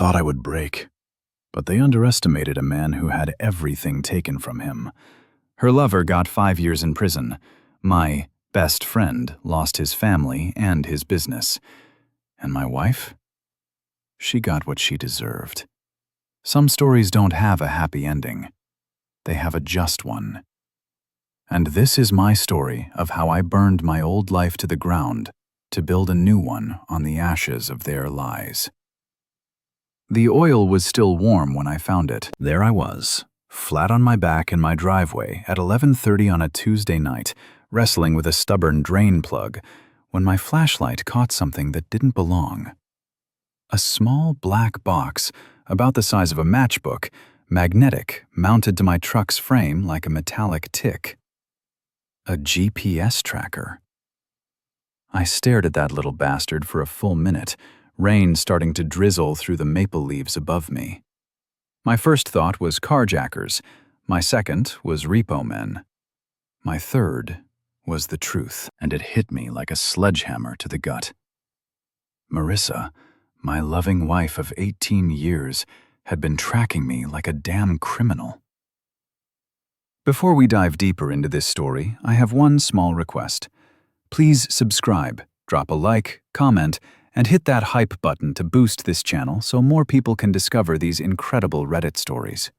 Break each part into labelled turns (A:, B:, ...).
A: thought I would break, but they underestimated a man who had everything taken from him. Her lover got 5 years in prison. My best friend lost his family and his business. And my wife? She got what she deserved. Some stories don't have a happy ending. They have a just one. And this is my story of how I burned my old life to the ground to build a new one on the ashes of their lies. The oil was still warm when I found it. There I was, flat on my back in my driveway at 11:30 on a Tuesday night, wrestling with a stubborn drain plug, when my flashlight caught something that didn't belong. A small black box, about the size of a matchbook, magnetic, mounted to my truck's frame like a metallic tick. A GPS tracker. I stared at that little bastard for a full minute, rain starting to drizzle through the maple leaves above me. My first thought was carjackers. My second was repo men. My third was the truth, and it hit me like a sledgehammer to the gut. Marissa, my loving wife of 18 years, had been tracking me like a damn criminal. Before we dive deeper into this story, I have one small request. Please subscribe, drop a like, comment, and hit that hype button to boost this channel so more people can discover these incredible Reddit stories.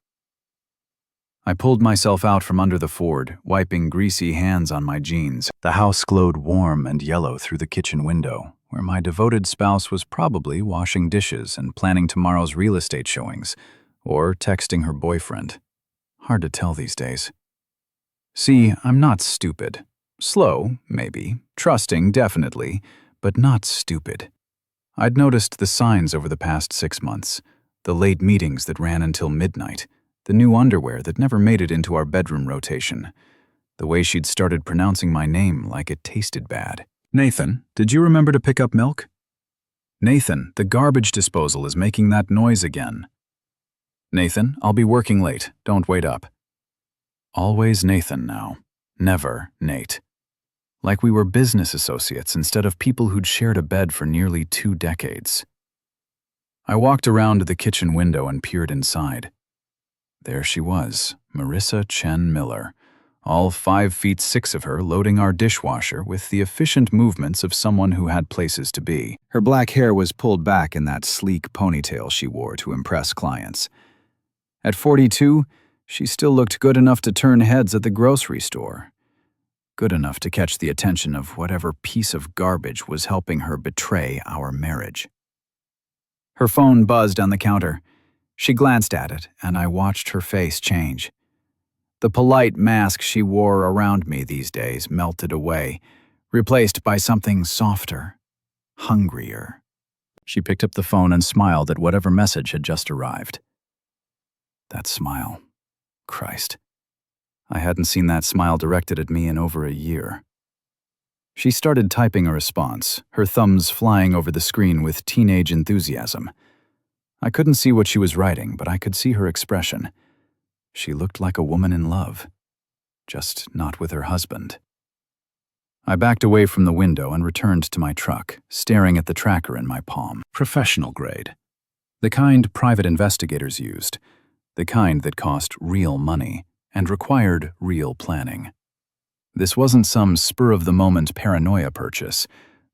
A: I pulled myself out from under the Ford, wiping greasy hands on my jeans. The house glowed warm and yellow through the kitchen window, where my devoted spouse was probably washing dishes and planning tomorrow's real estate showings, or texting her boyfriend. Hard to tell these days. See, I'm not stupid. Slow, maybe. Trusting, definitely. But not stupid. I'd noticed the signs over the past 6 months. The late meetings that ran until midnight. The new underwear that never made it into our bedroom rotation. The way she'd started pronouncing my name like it tasted bad. Nathan, did you remember to pick up milk? Nathan, the garbage disposal is making that noise again. Nathan, I'll be working late. Don't wait up. Always Nathan now. Never Nate. Like we were business associates instead of people who'd shared a bed for nearly 2 decades. I walked around to the kitchen window and peered inside. There she was, Marissa Chen Miller, all 5'6" of her loading our dishwasher with the efficient movements of someone who had places to be. Her black hair was pulled back in that sleek ponytail she wore to impress clients. At 42, she still looked good enough to turn heads at the grocery store. Good enough to catch the attention of whatever piece of garbage was helping her betray our marriage. Her phone buzzed on the counter. She glanced at it, and I watched her face change. The polite mask she wore around me these days melted away, replaced by something softer, hungrier. She picked up the phone and smiled at whatever message had just arrived. That smile. Christ. I hadn't seen that smile directed at me in over a year. She started typing a response, her thumbs flying over the screen with teenage enthusiasm. I couldn't see what she was writing, but I could see her expression. She looked like a woman in love, just not with her husband. I backed away from the window and returned to my truck, staring at the tracker in my palm. Professional grade. The kind private investigators used. The kind that cost real money and required real planning. This wasn't some spur-of-the-moment paranoia purchase.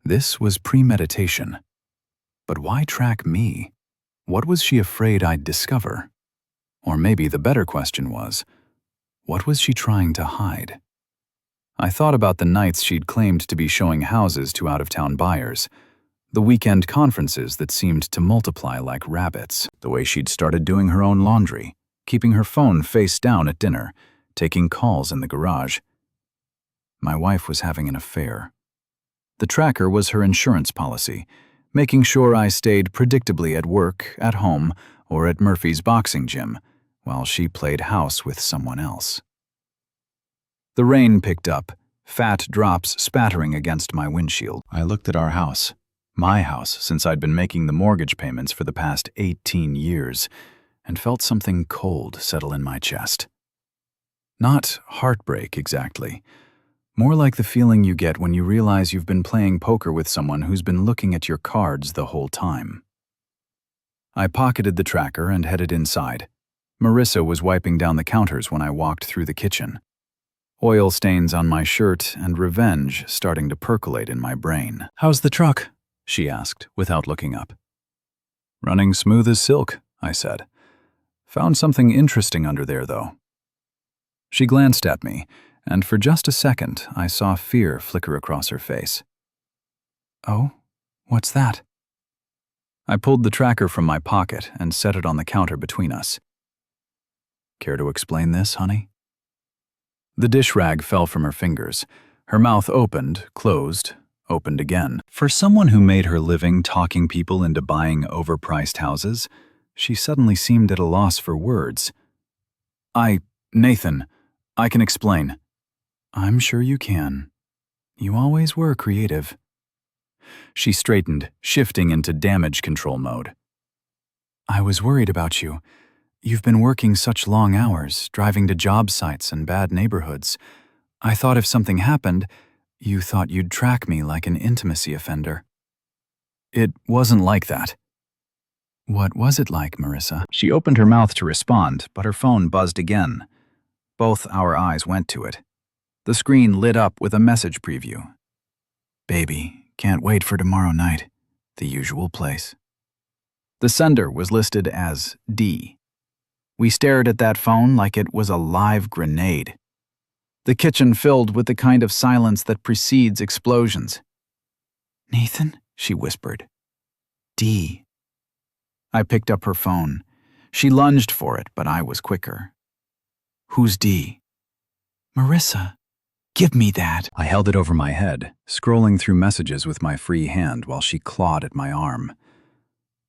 A: This was premeditation. But why track me? What was she afraid I'd discover? Or maybe the better question was, what was she trying to hide? I thought about the nights she'd claimed to be showing houses to out-of-town buyers, the weekend conferences that seemed to multiply like rabbits, the way she'd started doing her own laundry, keeping her phone face down at dinner, taking calls in the garage. My wife was having an affair. The tracker was her insurance policy, making sure I stayed predictably at work, at home, or at Murphy's boxing gym, while she played house with someone else. The rain picked up, fat drops spattering against my windshield. I looked at our house, my house since I'd been making the mortgage payments for the past 18 years, and felt something cold settle in my chest. Not heartbreak exactly, more like the feeling you get when you realize you've been playing poker with someone who's been looking at your cards the whole time. I pocketed the tracker and headed inside. Marissa was wiping down the counters when I walked through the kitchen. Oil stains on my shirt and revenge starting to percolate in my brain. "How's the truck?" she asked, without looking up. "Running smooth as silk," I said. "Found something interesting under there, though." She glanced at me, and for just a second I saw fear flicker across her face. "Oh, what's that?" I pulled the tracker from my pocket and set it on the counter between us. "Care to explain this, honey?" The dish rag fell from her fingers. Her mouth opened, closed, opened again. For someone who made her living talking people into buying overpriced houses, she suddenly seemed at a loss for words. Nathan, I can explain." "I'm sure you can. You always were creative." She straightened, shifting into damage control mode. "I was worried about you. You've been working such long hours, driving to job sites and bad neighborhoods. I thought if something happened, you thought you'd track me like an intimacy offender." "It wasn't like that." "What was it like, Marissa?" She opened her mouth to respond, but her phone buzzed again. Both our eyes went to it. The screen lit up with a message preview. "Baby, can't wait for tomorrow night. The usual place." The sender was listed as D. We stared at that phone like it was a live grenade. The kitchen filled with the kind of silence that precedes explosions. "Nathan?" she whispered. "D." I picked up her phone. She lunged for it, but I was quicker. "Who's D?" "Marissa. Give me that." I held it over my head, scrolling through messages with my free hand while she clawed at my arm.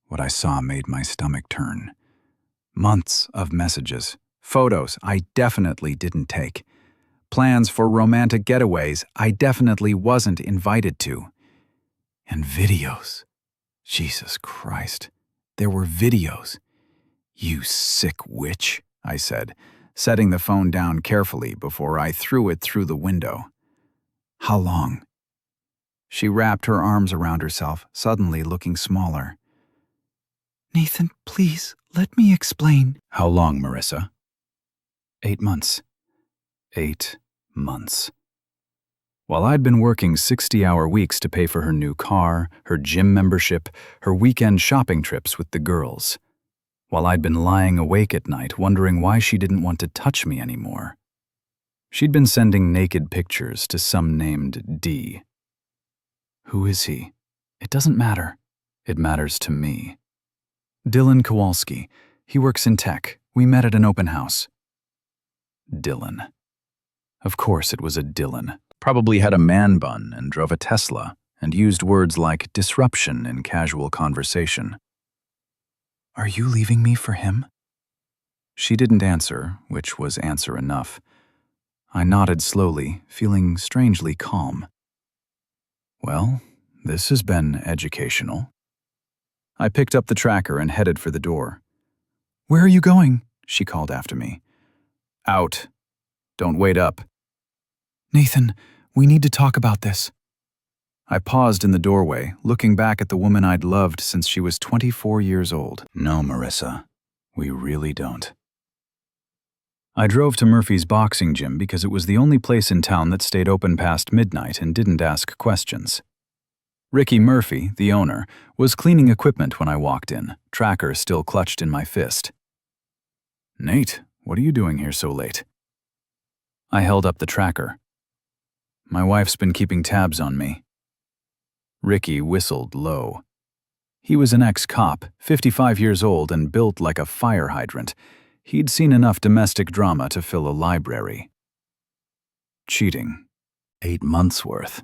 A: What I saw made my stomach turn. Months of messages, photos I definitely didn't take, plans for romantic getaways I definitely wasn't invited to, and videos. Jesus Christ, there were videos. "You sick witch," I said, setting the phone down carefully before I threw it through the window. "How long?" She wrapped her arms around herself, suddenly looking smaller. "Nathan, please, let me explain." "How long, Marissa?" 8 months. 8 months. While I'd been working 60-hour weeks to pay for her new car, her gym membership, her weekend shopping trips with the girls. While I'd been lying awake at night wondering why she didn't want to touch me anymore. She'd been sending naked pictures to some named D. Who is he? It doesn't matter. It matters to me. Dylan Kowalski. He works in tech. We met at an open house. Dylan. Of course it was a Dylan. Probably had a man bun and drove a Tesla and used words like disruption in casual conversation. "Are you leaving me for him?" She didn't answer, which was answer enough. I nodded slowly, feeling strangely calm. Well, this has been educational. I picked up the tracker and headed for the door. "Where are you going?" she called after me. "Out. Don't wait up." "Nathan, we need to talk about this." I paused in the doorway, looking back at the woman I'd loved since she was 24 years old. "No, Marissa, we really don't." I drove to Murphy's boxing gym because it was the only place in town that stayed open past midnight and didn't ask questions. Ricky Murphy, the owner, was cleaning equipment when I walked in, tracker still clutched in my fist. "Nate, what are you doing here so late?" I held up the tracker. "My wife's been keeping tabs on me." Ricky whistled low. He was an ex-cop, 55 years old and built like a fire hydrant. He'd seen enough domestic drama to fill a library. "Cheating. 8 months' worth."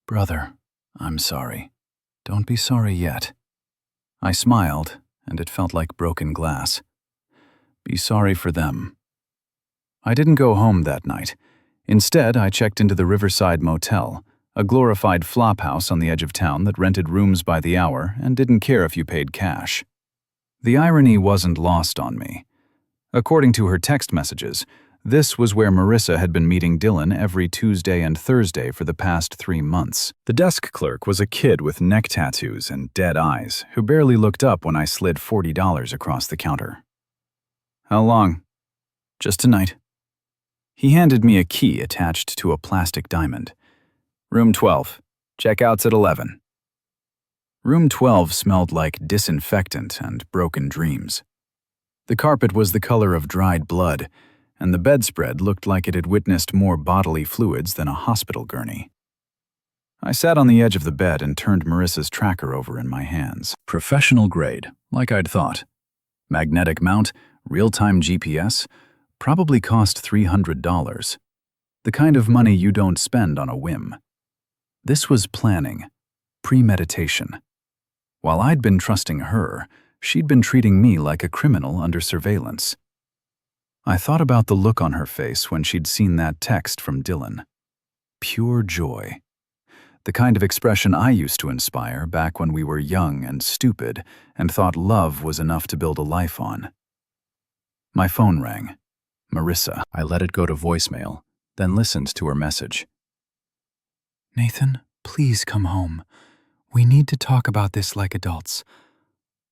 A: "Brother, I'm sorry. Don't be sorry yet." I smiled, and it felt like broken glass. Be sorry for them. I didn't go home that night. Instead, I checked into the Riverside Motel, a glorified flophouse on the edge of town that rented rooms by the hour and didn't care if you paid cash. The irony wasn't lost on me. According to her text messages, This was where Marissa had been meeting Dylan every Tuesday and Thursday for the past 3 months. The desk clerk was a kid with neck tattoos and dead eyes who barely looked up when I slid $40 across the counter. "How long?" "Just tonight." He handed me a key attached to a plastic diamond. "Room 12. Checkout's at 11. Room 12 smelled like disinfectant and broken dreams. The carpet was the color of dried blood, and the bedspread looked like it had witnessed more bodily fluids than a hospital gurney. I sat on the edge of the bed and turned Marissa's tracker over in my hands. Professional grade, like I'd thought. Magnetic mount, real-time GPS, probably cost $300. The kind of money you don't spend on a whim. This was planning, premeditation. While I'd been trusting her, she'd been treating me like a criminal under surveillance. I thought about the look on her face when she'd seen that text from Dylan. Pure joy. The kind of expression I used to inspire back when we were young and stupid and thought love was enough to build a life on. My phone rang. Marissa. I let it go to voicemail, then listened to her message.
B: "Nathan, please come home. We need to talk about this like adults.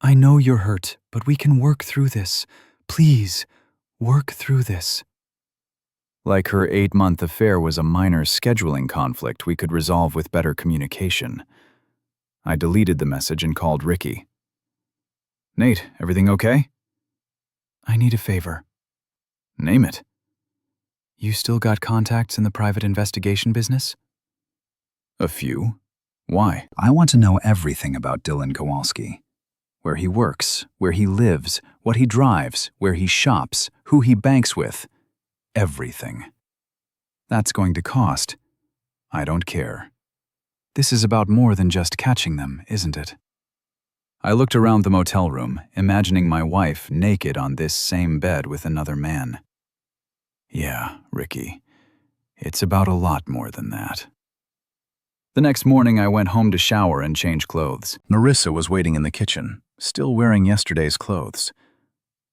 B: I know you're hurt, but we can work through this. Please, work through this."
A: Like her 8-month affair was a minor scheduling conflict we could resolve with better communication. I deleted the message and called Ricky. "Nate, everything okay?"
B: "I need a favor."
A: "Name it."
B: "You still got contacts in the private investigation business?"
A: "A few. Why?" "I want to know everything about Dylan Kowalski. Where he works, where he lives, what he drives, where he shops, who he banks with. Everything. That's going to cost. I don't care. This is about more than just catching them, isn't it?" I looked around the motel room, imagining my wife naked on this same bed with another man. Yeah, Ricky. It's about a lot more than that. The next morning, I went home to shower and change clothes. Marissa was waiting in the kitchen, still wearing yesterday's clothes.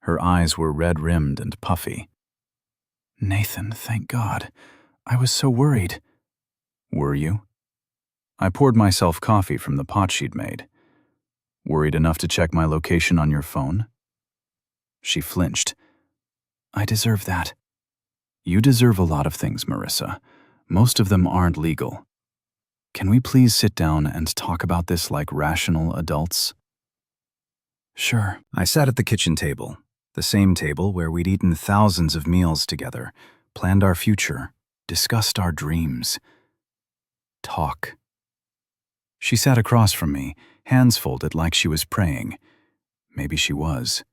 A: Her eyes were red-rimmed and puffy.
B: "Nathan, thank God. I was so worried."
A: "Were you?" I poured myself coffee from the pot she'd made. "Worried enough to check my location on your phone?" She flinched.
B: "I deserve that."
A: You deserve a lot of things, Marissa. Most of them aren't legal. Can we please sit down and talk about this like rational adults?
B: "Sure."
A: I sat at the kitchen table, the same table where we'd eaten thousands of meals together, planned our future, discussed our dreams. Talk. She sat across from me, hands folded like she was praying. Maybe she was.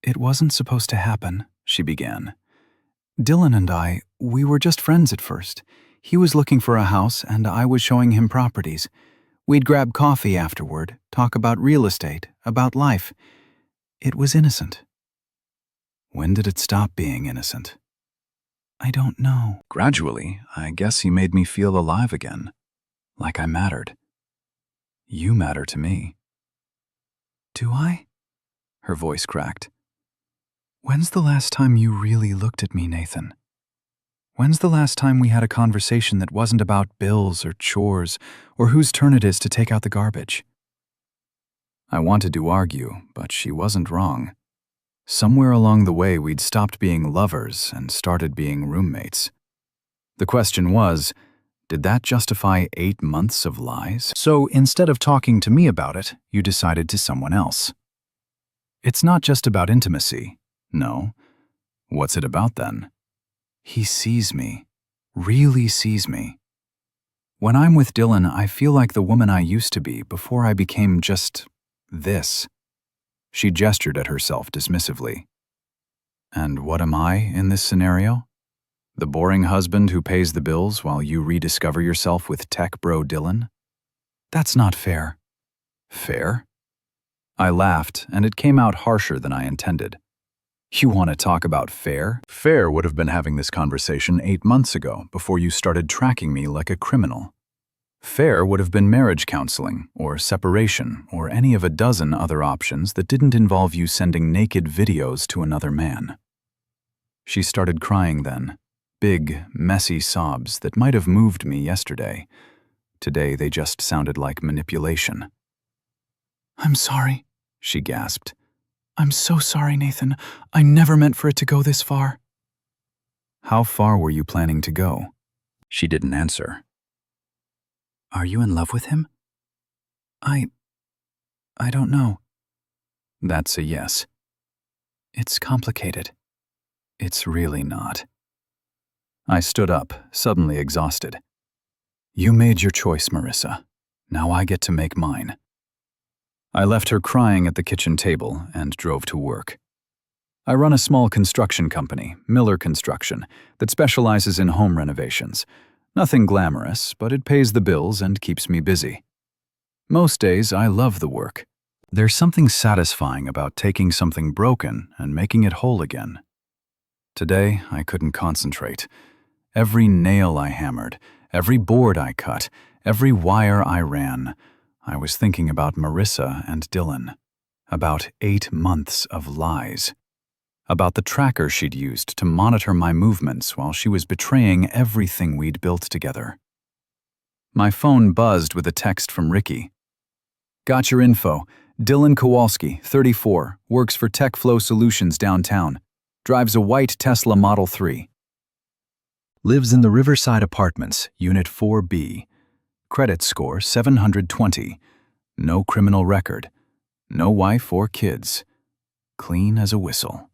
B: "It wasn't supposed to happen," she began. "Dylan and I, we were just friends at first. He was looking for a house, and I was showing him properties. We'd grab coffee afterward, talk about real estate, about life. It was innocent."
A: When did it stop being innocent?
B: "I don't know."
A: Gradually, I guess he made me feel alive again. Like I mattered. You matter to me.
B: "Do I?"
A: Her voice cracked.
B: "When's the last time you really looked at me, Nathan? When's the last time we had a conversation that wasn't about bills or chores or whose turn it is to take out the garbage?"
A: I wanted to argue, but she wasn't wrong. Somewhere along the way, we'd stopped being lovers and started being roommates. The question was, did that justify 8 months of lies? So instead of talking to me about it, you decided to someone else. It's not just about intimacy. No. What's it about then? He sees me. Really sees me. When I'm with Dylan, I feel like the woman I used to be before I became just this. She gestured at herself dismissively. And what am I in this scenario? The boring husband who pays the bills while you rediscover yourself with tech bro Dylan? That's not fair. Fair? I laughed, and it came out harsher than I intended. You want to talk about fair? Fair would have been having this conversation 8 months ago, before you started tracking me like a criminal. Fair would have been marriage counseling, or separation, or any of a dozen other options that didn't involve you sending naked videos to another man. She started crying then, big, messy sobs that might have moved me yesterday. Today they just sounded like manipulation.
B: "I'm sorry," she gasped. "I'm so sorry, Nathan. I never meant for it to go this far."
A: How far were you planning to go? She didn't answer.
B: "Are you in love with him?" I don't know."
A: That's a yes.
B: "It's complicated."
A: It's really not. I stood up, suddenly exhausted. You made your choice, Marissa. Now I get to make mine. I left her crying at the kitchen table and drove to work. I run a small construction company, Miller Construction, that specializes in home renovations. Nothing glamorous, but it pays the bills and keeps me busy. Most days, I love the work. There's something satisfying about taking something broken and making it whole again. Today, I couldn't concentrate. Every nail I hammered, every board I cut, every wire I ran, I was thinking about Marissa and Dylan. About 8 months of lies. About the tracker she'd used to monitor my movements while she was betraying everything we'd built together. My phone buzzed with a text from Ricky. Got your info. Dylan Kowalski, 34, works for TechFlow Solutions downtown. Drives a white Tesla Model 3. Lives in the Riverside Apartments, Unit 4B. Credit score 720. No criminal record. No wife or kids. Clean as a whistle.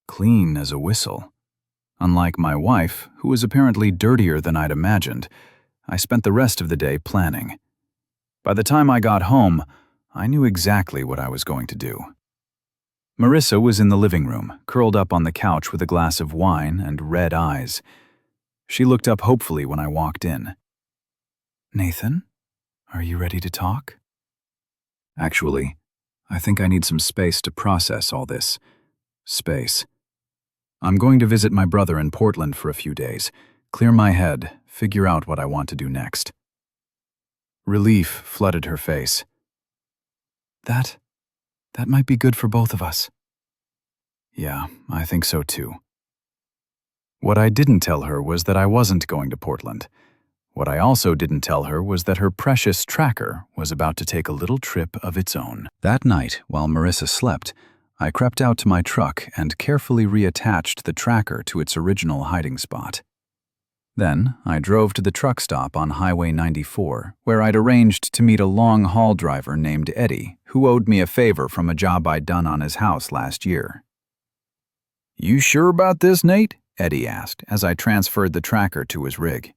A: Clean as a whistle. Unlike my wife, who was apparently dirtier than I'd imagined, I spent the rest of the day planning. By the time I got home, I knew exactly what I was going to do. Marissa was in the living room, curled up on the couch with a glass of wine and red eyes. She looked up hopefully when I walked in.
B: "Nathan, are you ready to talk?"
A: Actually, I think I need some space to process all this. Space. I'm going to visit my brother in Portland for a few days, clear my head, figure out what I want to do next. Relief flooded her face.
B: That might be good for both of us."
A: Yeah, I think so too. What I didn't tell her was that I wasn't going to Portland. What I also didn't tell her was that her precious tracker was about to take a little trip of its own. That night, while Marissa slept, I crept out to my truck and carefully reattached the tracker to its original hiding spot. Then, I drove to the truck stop on Highway 94, where I'd arranged to meet a long-haul driver named Eddie, who owed me a favor from a job I'd done on his house last year. "You sure about this, Nate?" Eddie asked as I transferred the tracker to his rig.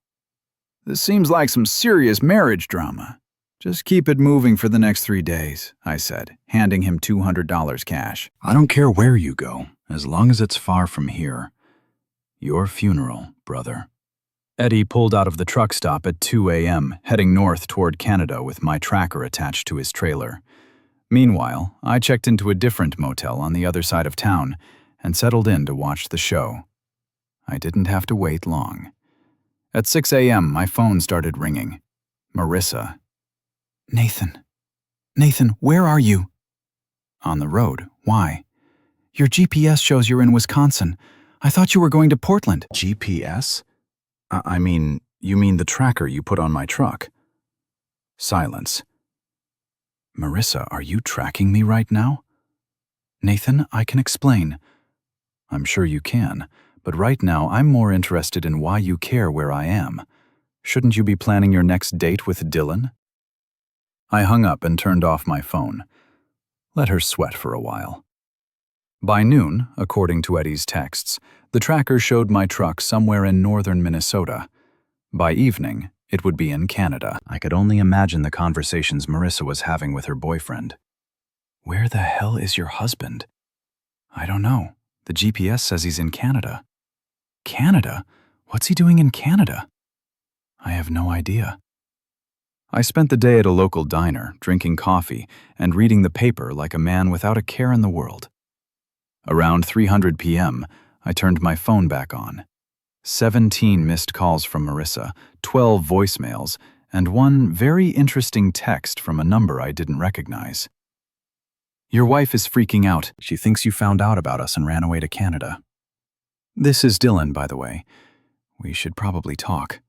A: "This seems like some serious marriage drama." "Just keep it moving for the next 3 days," I said, handing him $200 cash. "I don't care where you go, as long as it's far from here. Your funeral, brother." Eddie pulled out of the truck stop at 2 a.m., heading north toward Canada with my tracker attached to his trailer. Meanwhile, I checked into a different motel on the other side of town and settled in to watch the show. I didn't have to wait long. At 6 a.m., my phone started ringing. Marissa.
B: Nathan, where are you?"
A: "On the road. Why?"
B: "Your GPS shows you're in Wisconsin. I thought you were going to Portland."
A: GPS? You mean the tracker you put on my truck? Silence. Marissa, are you tracking me right now?
B: "Nathan, I can explain."
A: I'm sure you can, but right now I'm more interested in why you care where I am. Shouldn't you be planning your next date with Dylan? I hung up and turned off my phone. Let her sweat for a while. By noon, according to Eddie's texts, the tracker showed my truck somewhere in northern Minnesota. By evening, it would be in Canada. I could only imagine the conversations Marissa was having with her boyfriend.
B: "Where the hell is your husband?"
A: I don't know. The GPS says he's in Canada.
B: "Canada? What's he doing in Canada?"
A: I have no idea. I spent the day at a local diner, drinking coffee and reading the paper like a man without a care in the world. Around 3:00 p.m., I turned my phone back on. 17 missed calls from Marissa, 12 voicemails, and one very interesting text from a number I didn't recognize. Your wife is freaking out. She thinks you found out about us and ran away to Canada.
B: This is Dylan, by the way. We should probably talk.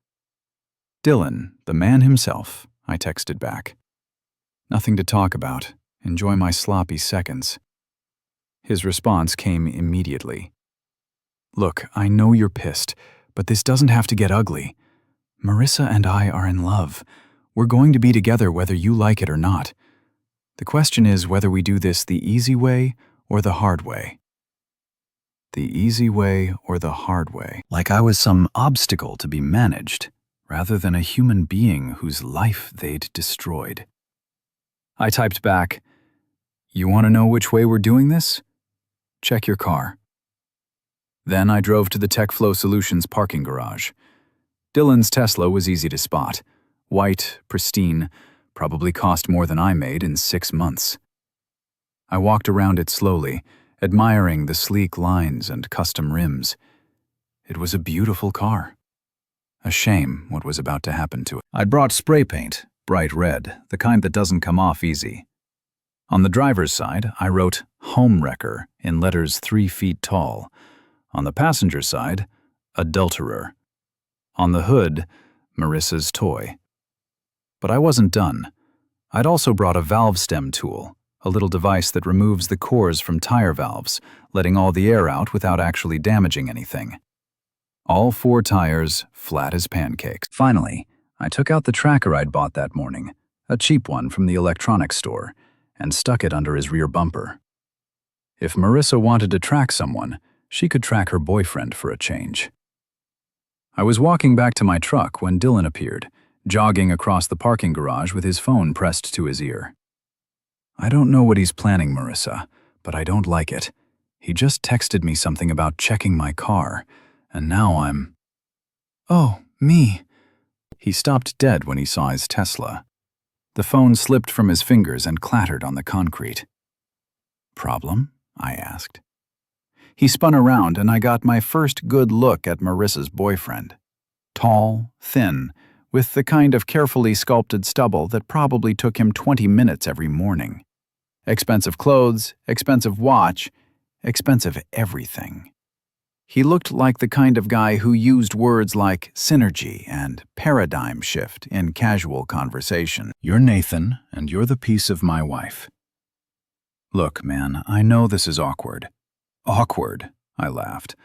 B: Dylan, the man himself, I texted back. Nothing to talk about. Enjoy my sloppy seconds. His response came immediately. Look, I know you're pissed, but this doesn't have to get ugly. Marissa and I are in love. We're going to be together whether you like it or not. The question is whether we do this the easy way or the hard way. The easy way or the hard way. Like I was some obstacle to be managed, rather than a human being whose life they'd destroyed. I typed back, "You want to know which way we're doing this? Check your car." Then I drove to the TechFlow Solutions parking garage. Dylan's Tesla was easy to spot. White, pristine, probably cost more than I made in 6 months. I walked around it slowly, admiring the sleek lines and custom rims. It was a beautiful car. A shame what was about to happen to it. I'd brought spray paint, bright red, the kind that doesn't come off easy. On the driver's side, I wrote "Home Wrecker" in letters 3 feet tall. On the passenger side, "Adulterer." On the hood, Marissa's toy. But I wasn't done. I'd also brought a valve stem tool, a little device that removes the cores from tire valves, letting all the air out without actually damaging anything. All 4 tires flat as pancakes. Finally, I took out the tracker I'd bought that morning, a cheap one from the electronics store, and stuck it under his rear bumper. If Marissa wanted to track someone, she could track her boyfriend for a change. I was walking back to my truck when Dylan appeared, jogging across the parking garage with his phone pressed to his ear. I don't know what he's planning, Marissa, but I don't like it. He just texted me something about checking my car, and now I'm... Oh, me. He stopped dead when he saw his Tesla. The phone slipped from his fingers and clattered on the concrete. Problem? I asked. He spun around and I got my first good look at Marissa's boyfriend. Tall, thin, with the kind of carefully sculpted stubble that probably took him 20 minutes every morning. Expensive clothes, expensive watch, expensive everything. He looked like the kind of guy who used words like synergy and paradigm shift in casual conversation. You're Nathan, and you're the piece of my wife. Look, man, I know this is awkward. Awkward, I laughed.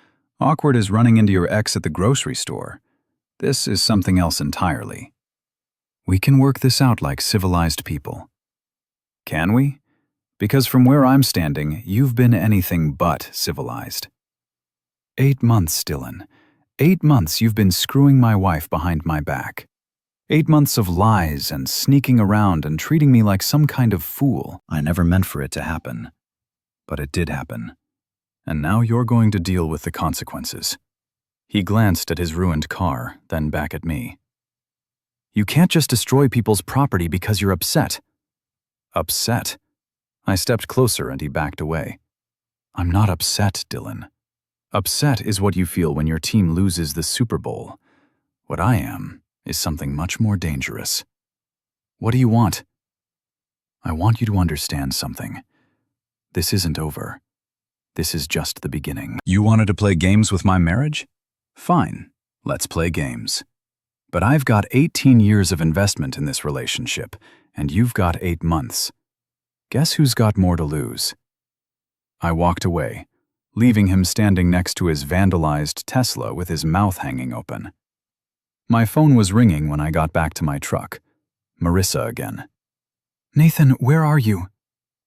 B: Awkward as running into your ex at the grocery store. This is something else entirely. We can work this out like civilized people. Can we? Because from where I'm standing, you've been anything but civilized. 8 months, Dylan. 8 months you've been screwing my wife behind my back. 8 months of lies and sneaking around and treating me like some kind of fool. I never meant for it to happen. But it did happen. And now you're going to deal with the consequences. He glanced at his ruined car, then back at me. You can't just destroy people's property because you're upset. Upset? I stepped closer and he backed away. I'm not upset, Dylan. Upset is what you feel when your team loses the Super Bowl. What I am is something much more dangerous. What do you want? I want you to understand something. This isn't over. This is just the beginning. You wanted to play games with my marriage? Fine, let's play games. But I've got 18 years of investment in this relationship, and you've got 8 months. Guess who's got more to lose? I walked away, leaving him standing next to his vandalized Tesla with his mouth hanging open. My phone was ringing when I got back to my truck. Marissa again. Nathan, where are you?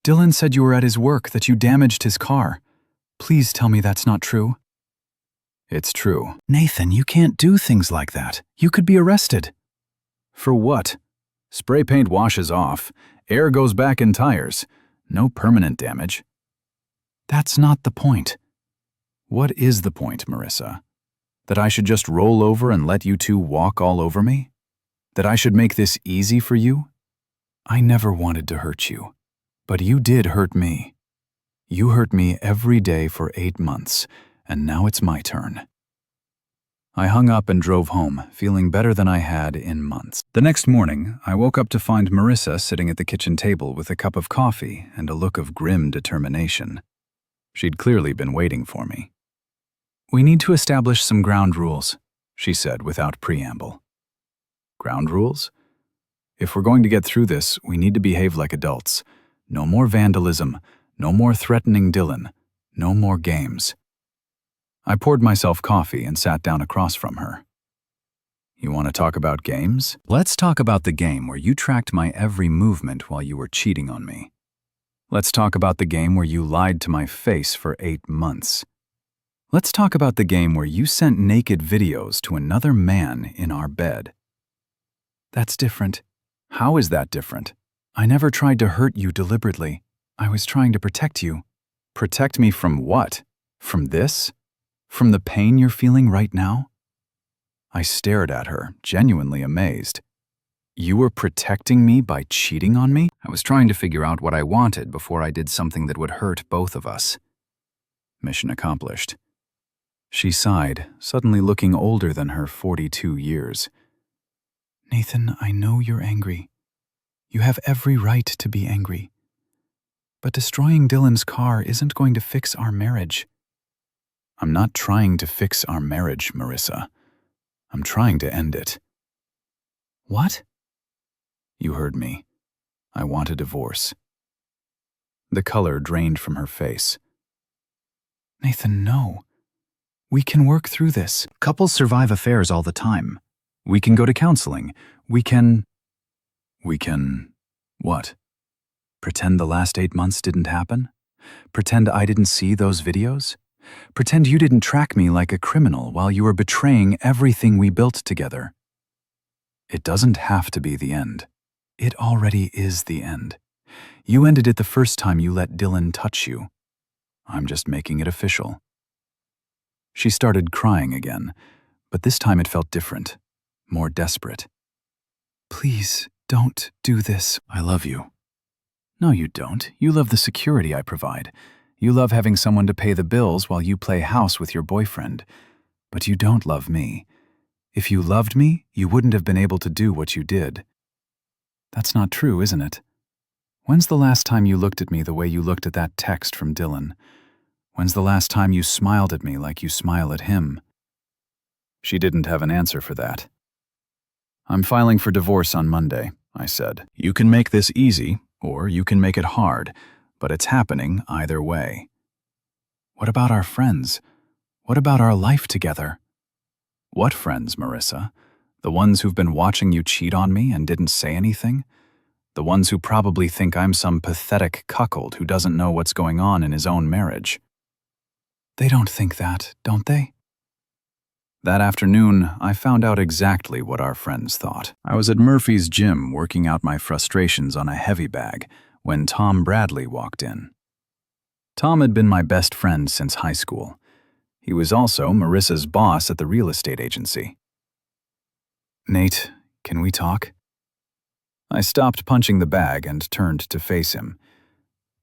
B: Dylan said you were at his work, that you damaged his car. Please tell me that's not true. It's true. Nathan, you can't do things like that. You could be arrested. For what? Spray paint washes off. Air goes back in tires. No permanent damage. That's not the point. What is the point, Marissa? That I should just roll over and let you two walk all over me? That I should make this easy for you? I never wanted to hurt you, but you did hurt me. You hurt me every day for 8 months, and now it's my turn. I hung up and drove home, feeling better than I had in months. The next morning, I woke up to find Marissa sitting at the kitchen table with a cup of coffee and a look of grim determination. She'd clearly been waiting for me.
A: We need to establish some ground rules, she said without preamble. Ground rules? If we're going to get through this, we need to behave like adults. No more vandalism, no more threatening Dylan, no more games. I poured myself coffee and sat down across from her. You want to talk about games? Let's talk about the game where you tracked my every movement while you were cheating on me. Let's talk about the game where you lied to my face for 8 months. Let's talk about the game where you sent naked videos to another man in our bed. That's different. How is that different? I never tried to hurt you deliberately. I was trying to protect you. Protect me from what? From this? From the pain you're feeling right now? I stared at her, genuinely amazed. You were protecting me by cheating on me? I was trying to figure out what I wanted before I did something that would hurt both of us. Mission accomplished. She sighed, suddenly looking older than her 42 years. Nathan, I know you're angry. You have every right to be angry. But destroying Dylan's car isn't going to fix our marriage. I'm not trying to fix our marriage, Marissa. I'm trying to end it. What? You heard me. I want a divorce. The color drained from her face. Nathan, no. We can work through this. Couples survive affairs all the time. We can go to counseling. We can... What? Pretend the last 8 months didn't happen? Pretend I didn't see those videos? Pretend you didn't track me like a criminal while you were betraying everything we built together? It doesn't have to be the end. It already is the end. You ended it the first time you let Dylan touch you. I'm just making it official. She started crying again, but this time it felt different, more desperate. Please, don't do this. I love you. No, you don't. You love the security I provide. You love having someone to pay the bills while you play house with your boyfriend. But you don't love me. If you loved me, you wouldn't have been able to do what you did. That's not true, isn't it? When's the last time you looked at me the way you looked at that text from Dylan? When's the last time you smiled at me like you smile at him? She didn't have an answer for that. I'm filing for divorce on Monday, I said. You can make this easy, or you can make it hard, but it's happening either way. What about our friends? What about our life together? What friends, Marissa? The ones who've been watching you cheat on me and didn't say anything? The ones who probably think I'm some pathetic cuckold who doesn't know what's going on in his own marriage? They don't think that, don't they? That afternoon, I found out exactly what our friends thought. I was at Murphy's gym working out my frustrations on a heavy bag when Tom Bradley walked in. Tom had been my best friend since high school. He was also Marissa's boss at the real estate agency. Nate, can we talk? I stopped punching the bag and turned to face him.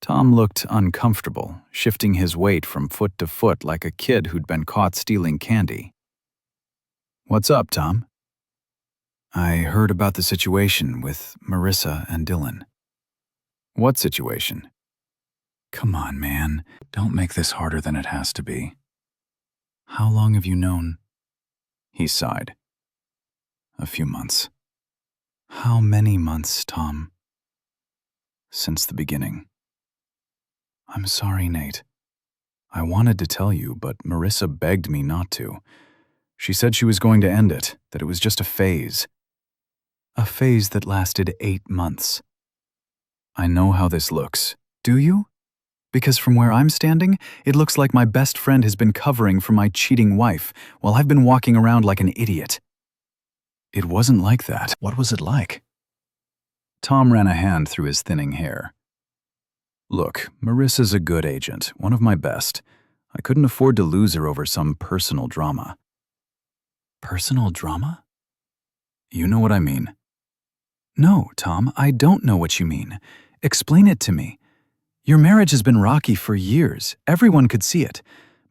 A: Tom looked uncomfortable, shifting his weight from foot to foot like a kid who'd been caught stealing candy. What's up, Tom? I heard about the situation with Marissa and Dylan. What situation? Come on, man. Don't make this harder than it has to be. How long have you known? He sighed. A few months. How many months, Tom? Since the beginning. I'm sorry, Nate. I wanted to tell you, but Marissa begged me not to. She said she was going to end it, that it was just a phase. A phase that lasted 8 months. I know how this looks. Do you? Because from where I'm standing, it looks like my best friend has been covering for my cheating wife while I've been walking around like an idiot. It wasn't like that. What was it like? Tom ran a hand through his thinning hair. Look, Marissa's a good agent, one of my best. I couldn't afford to lose her over some personal drama. Personal drama? You know what I mean. No, Tom, I don't know what you mean. Explain it to me. Your marriage has been rocky for years. Everyone could see it.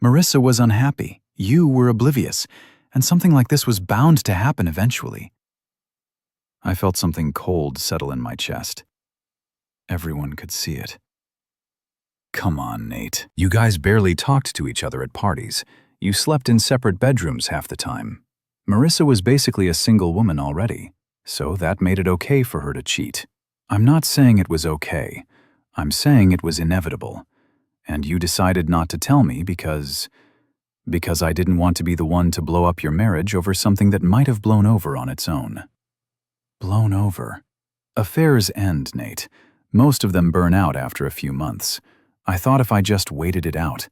A: Marissa was unhappy. You were oblivious. And something like this was bound to happen eventually. I felt something cold settle in my chest. Everyone could see it. Come on, Nate. You guys barely talked to each other at parties. You slept in separate bedrooms half the time. Marissa was basically a single woman already, so that made it okay for her to cheat. I'm not saying it was okay. I'm saying it was inevitable. And you decided not to tell me because I didn't want to be the one to blow up your marriage over something that might have blown over on its own. Blown over. Affairs end, Nate. Most of them burn out after a few months. I thought if I just waited it out.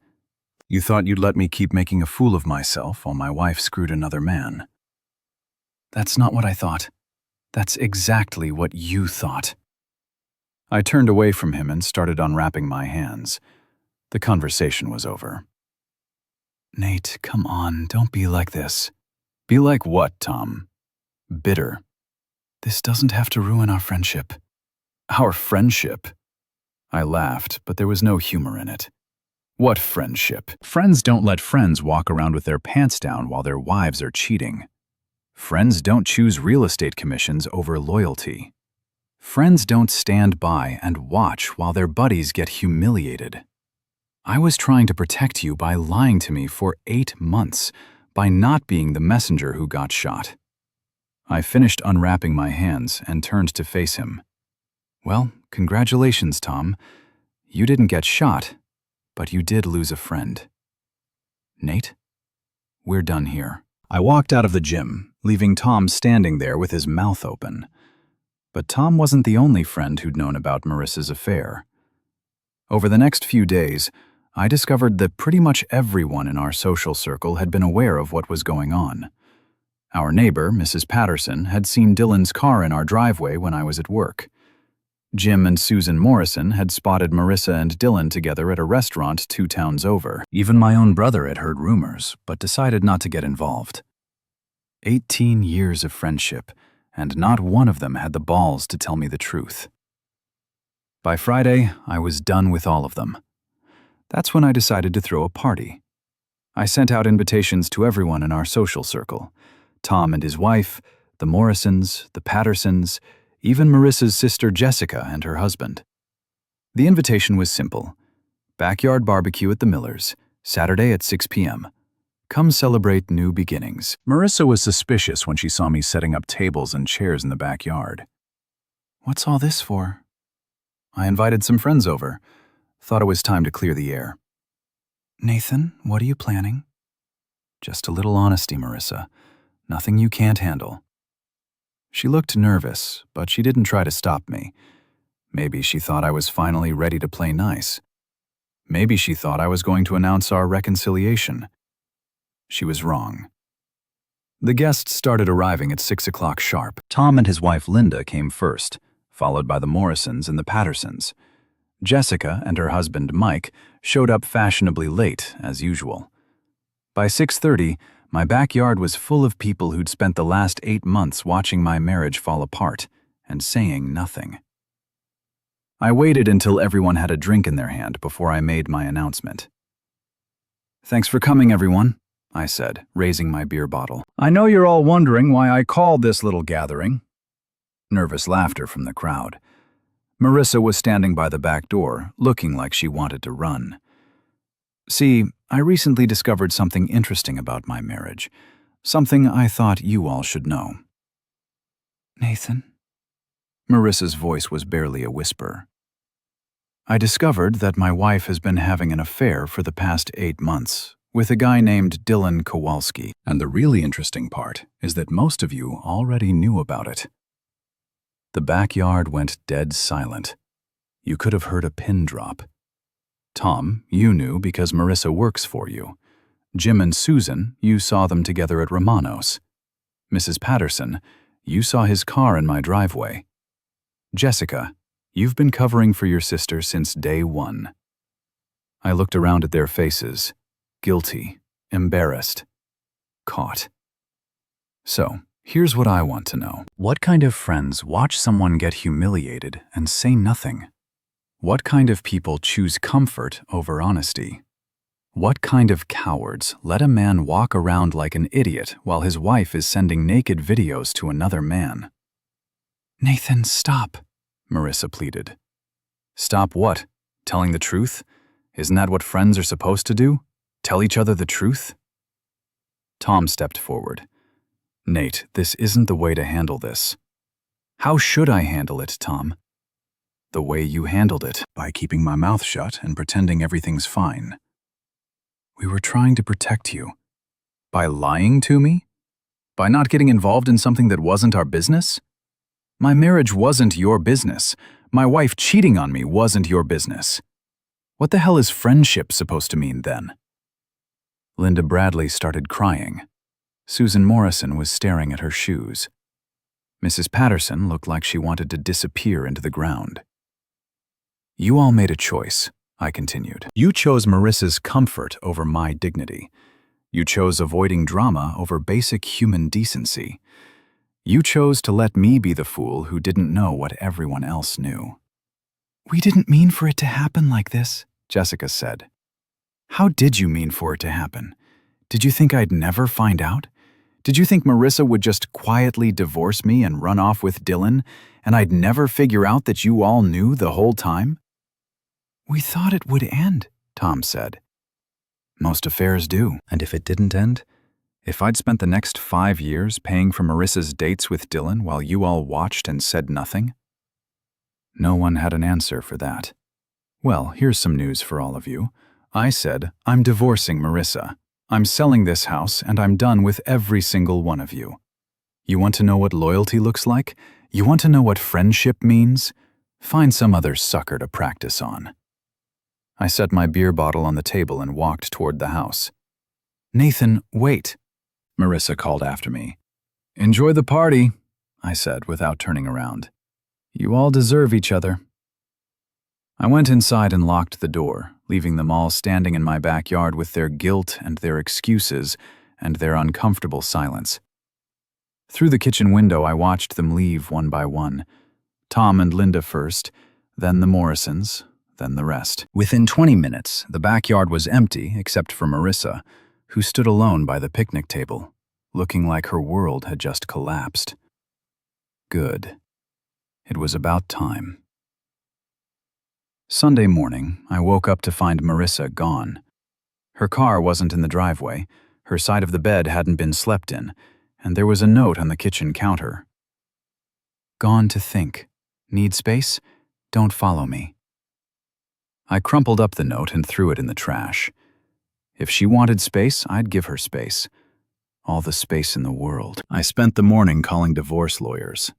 A: You thought you'd let me keep making a fool of myself while my wife screwed another man. That's not what I thought. That's exactly what you thought. I turned away from him and started unwrapping my hands. The conversation was over. Nate, come on, don't be like this. Be like what, Tom? Bitter. This doesn't have to ruin our friendship. Our friendship? I laughed, but there was no humor in it. What friendship? Friends don't let friends walk around with their pants down while their wives are cheating. Friends don't choose real estate commissions over loyalty. Friends don't stand by and watch while their buddies get humiliated. I was trying to protect you by lying to me for 8 months, by not being the messenger who got shot. I finished unwrapping my hands and turned to face him. Well, congratulations, Tom. You didn't get shot, but you did lose a friend. Nate, we're done here. I walked out of the gym, leaving Tom standing there with his mouth open. But Tom wasn't the only friend who'd known about Marissa's affair. Over the next few days, I discovered that pretty much everyone in our social circle had been aware of what was going on. Our neighbor, Mrs. Patterson, had seen Dylan's car in our driveway when I was at work. Jim and Susan Morrison had spotted Marissa and Dylan together at a restaurant 2 towns over. Even my own brother had heard rumors, but decided not to get involved. 18 years of friendship, and not one of them had the balls to tell me the truth. By Friday, I was done with all of them. That's when I decided to throw a party. I sent out invitations to everyone in our social circle. Tom and his wife, the Morrisons, the Pattersons, even Marissa's sister Jessica and her husband. The invitation was simple. Backyard barbecue at the Millers, Saturday at 6 p.m. Come celebrate new beginnings. Marissa was suspicious when she saw me setting up tables and chairs in the backyard. What's all this for? I invited some friends over. Thought it was time to clear the air. Nathan, what are you planning? Just a little honesty, Marissa. Nothing you can't handle. She looked nervous, but she didn't try to stop me. Maybe she thought I was finally ready to play nice. Maybe she thought I was going to announce our reconciliation. She was wrong. The guests started arriving at 6 o'clock sharp. Tom and his wife Linda came first, followed by the Morrisons and the Pattersons. Jessica and her husband Mike showed up fashionably late, as usual. By 6:30, my backyard was full of people who'd spent the last 8 months watching my marriage fall apart and saying nothing. I waited until everyone had a drink in their hand before I made my announcement. Thanks for coming, everyone, I said, raising my beer bottle. I know you're all wondering why I called this little gathering. Nervous laughter from the crowd. Marissa was standing by the back door, looking like she wanted to run. See, I recently discovered something interesting about my marriage, something I thought you all should know. Nathan? Marissa's voice was barely a whisper. I discovered that my wife has been having an affair for the past 8 months with a guy named Dylan Kowalski. And the really interesting part is that most of you already knew about it. The backyard went dead silent. You could have heard a pin drop. Tom, you knew because Marissa works for you. Jim and Susan, you saw them together at Romano's. Mrs. Patterson, you saw his car in my driveway. Jessica, you've been covering for your sister since day one. I looked around at their faces. Guilty, embarrassed, caught. So, here's what I want to know. What kind of friends watch someone get humiliated and say nothing? What kind of people choose comfort over honesty? What kind of cowards let a man walk around like an idiot while his wife is sending naked videos to another man? Nathan, stop, Marissa pleaded. Stop what? Telling the truth? Isn't that what friends are supposed to do? Tell each other the truth? Tom stepped forward. Nate, this isn't the way to handle this. How should I handle it, Tom? The way you handled it, by keeping my mouth shut and pretending everything's fine. We were trying to protect you. By lying to me? By not getting involved in something that wasn't our business? My marriage wasn't your business. My wife cheating on me wasn't your business. What the hell is friendship supposed to mean then? Linda Bradley started crying. Susan Morrison was staring at her shoes. Mrs. Patterson looked like she wanted to disappear into the ground. You all made a choice, I continued. You chose Marissa's comfort over my dignity. You chose avoiding drama over basic human decency. You chose to let me be the fool who didn't know what everyone else knew. We didn't mean for it to happen like this, Jessica said. How did you mean for it to happen? Did you think I'd never find out? Did you think Marissa would just quietly divorce me and run off with Dylan, and I'd never figure out that you all knew the whole time? We thought it would end, Tom said. Most affairs do, and if it didn't end? If I'd spent the next 5 years paying for Marissa's dates with Dylan while you all watched and said nothing? No one had an answer for that. Well, here's some news for all of you. I said, I'm divorcing Marissa. I'm selling this house, and I'm done with every single one of you. You want to know what loyalty looks like? You want to know what friendship means? Find some other sucker to practice on. I set my beer bottle on the table and walked toward the house. Nathan, wait, Marissa called after me. Enjoy the party, I said without turning around. You all deserve each other. I went inside and locked the door, leaving them all standing in my backyard with their guilt and their excuses and their uncomfortable silence. Through the kitchen window, I watched them leave one by one. Tom and Linda first, then the Morrisons, then the rest. Within 20 minutes, the backyard was empty except for Marissa, who stood alone by the picnic table, looking like her world had just collapsed. Good. It was about time. Sunday morning, I woke up to find Marissa gone. Her car wasn't in the driveway, her side of the bed hadn't been slept in, and there was a note on the kitchen counter. Gone to think. Need space? Don't follow me. I crumpled up the note and threw it in the trash. If she wanted space, I'd give her space. All the space in the world. I spent the morning calling divorce lawyers.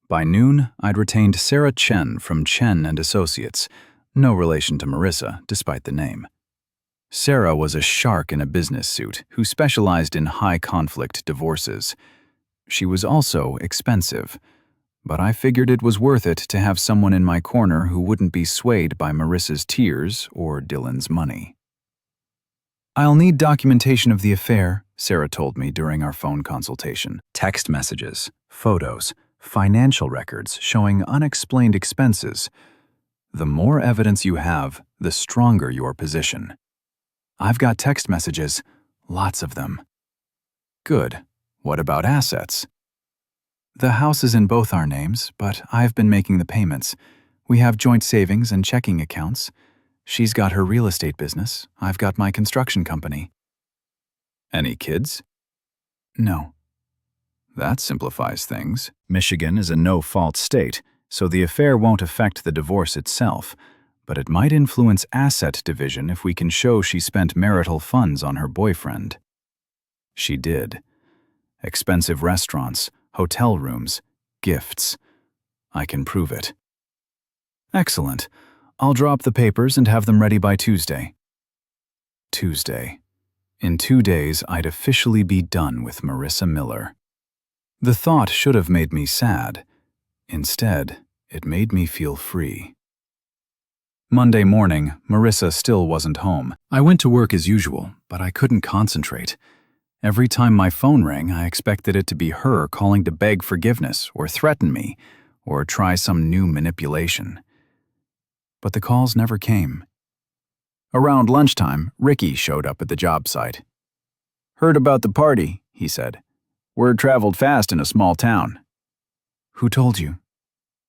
A: By noon, I'd retained Sarah Chen from Chen & Associates, no relation to Marissa, despite the name. Sarah was a shark in a business suit who specialized in high-conflict divorces. She was also expensive, but I figured it was worth it to have someone in my corner who wouldn't be swayed by Marissa's tears or Dylan's money. I'll need documentation of the affair, Sarah told me during our phone consultation. Text messages, photos, financial records showing unexplained expenses. The more evidence you have, the stronger your position. I've got text messages, lots of them. Good. What about assets? The house is in both our names, but I've been making the payments. We have joint savings and checking accounts. She's got her real estate business. I've got my construction company. Any kids? No. That simplifies things. Michigan is a no-fault state, so the affair won't affect the divorce itself, but it might influence asset division if we can show she spent marital funds on her boyfriend. She did. Expensive restaurants, hotel rooms, gifts. I can prove it. Excellent. I'll drop the papers and have them ready by Tuesday. Tuesday. In 2 days, I'd officially be done with Marissa Miller. The thought should have made me sad. Instead, it made me feel free. Monday morning, Marissa still wasn't home. I went to work as usual, but I couldn't concentrate. Every time my phone rang, I expected it to be her calling to beg forgiveness or threaten me or try some new manipulation. But the calls never came. Around lunchtime, Ricky showed up at the job site. "Heard about the party," he said. "Word traveled fast in a small town." "Who told you?"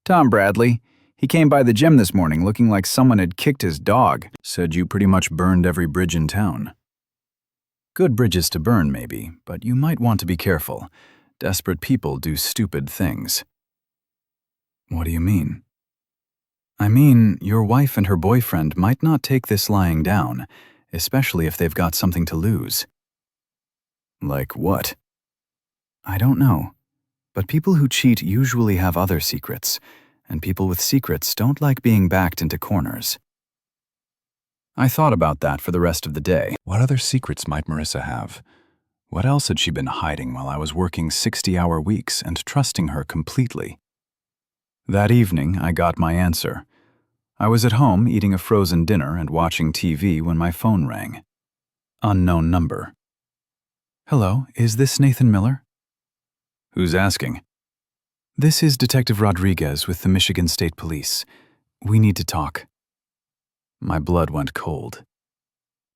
A: "Tom Bradley. He came by the gym this morning looking like someone had kicked his dog. Said you pretty much burned every bridge in town." Good bridges to burn, maybe, but you might want to be careful. Desperate people do stupid things. What do you mean? I mean, your wife and her boyfriend might not take this lying down, especially if they've got something to lose. Like what? I don't know. But people who cheat usually have other secrets, and people with secrets don't like being backed into corners. I thought about that for the rest of the day. What other secrets might Marissa have? What else had she been hiding while I was working 60-hour weeks and trusting her completely? That evening, I got my answer. I was at home eating a frozen dinner and watching TV when my phone rang. Unknown number. Hello, is this Nathan Miller? Who's asking? This is Detective Rodriguez with the Michigan State Police. We need to talk. My blood went cold.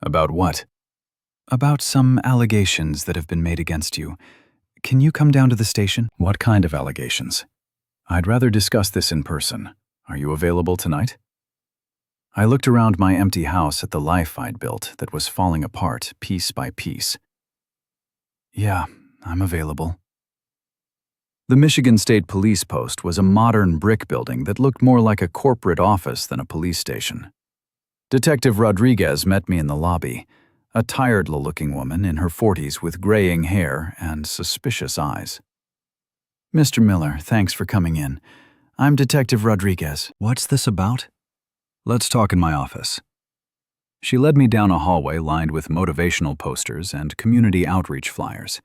A: About what? About some allegations that have been made against you. Can you come down to the station? What kind of allegations? I'd rather discuss this in person. Are you available tonight? I looked around my empty house at the life I'd built that was falling apart piece by piece. Yeah, I'm available. The Michigan State Police Post was a modern brick building that looked more like a corporate office than a police station. Detective Rodriguez met me in the lobby, a tired-looking woman in her 40s with graying hair and suspicious eyes. Mr. Miller, thanks for coming in. I'm Detective Rodriguez. What's this about? Let's talk in my office. She led me down a hallway lined with motivational posters and community outreach flyers.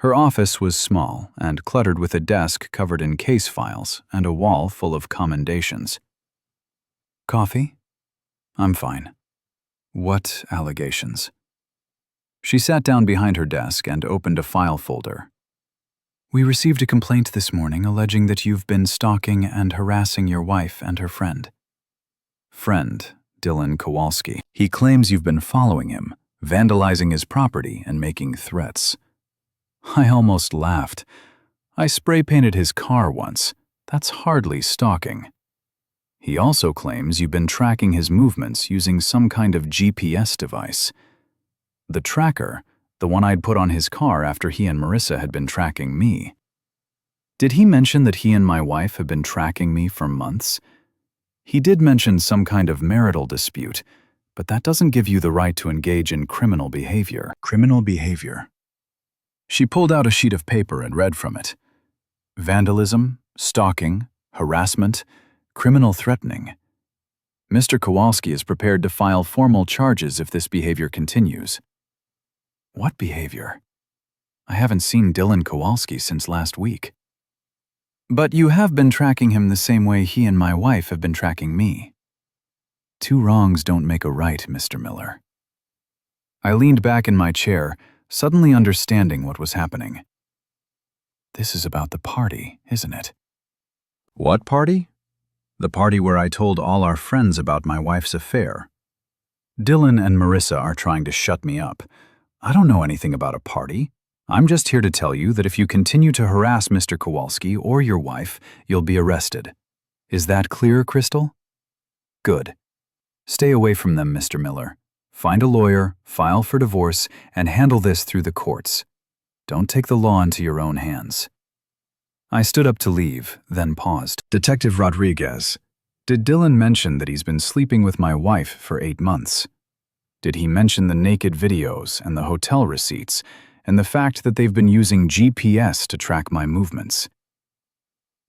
A: Her office was small and cluttered with a desk covered in case files and a wall full of commendations. Coffee? I'm fine. What allegations? She sat down behind her desk and opened a file folder. We received a complaint this morning alleging that you've been stalking and harassing your wife and her friend. Friend, Dylan Kowalski. He claims you've been following him, vandalizing his property and making threats. I almost laughed. I spray-painted his car once. That's hardly stalking. He also claims you've been tracking his movements using some kind of GPS device. The tracker, the one I'd put on his car after he and Marissa had been tracking me. Did he mention that he and my wife have been tracking me for months? He did mention some kind of marital dispute, but that doesn't give you the right to engage in criminal behavior. Criminal behavior. She pulled out a sheet of paper and read from it. Vandalism, stalking, harassment, criminal threatening. Mr. Kowalski is prepared to file formal charges if this behavior continues. What behavior? I haven't seen Dylan Kowalski since last week. But you have been tracking him the same way he and my wife have been tracking me. Two wrongs don't make a right, Mr. Miller. I leaned back in my chair, suddenly understanding what was happening. This is about the party, isn't it? What party? The party where I told all our friends about my wife's affair. Dylan and Marissa are trying to shut me up. I don't know anything about a party. I'm just here to tell you that if you continue to harass Mr. Kowalski or your wife, you'll be arrested. Is that clear, Crystal? Good. Stay away from them, Mr. Miller. Find a lawyer, file for divorce, and handle this through the courts. Don't take the law into your own hands. I stood up to leave, then paused. Detective Rodriguez, did Dylan mention that he's been sleeping with my wife for 8 months? Did he mention the naked videos and the hotel receipts, and the fact that they've been using GPS to track my movements?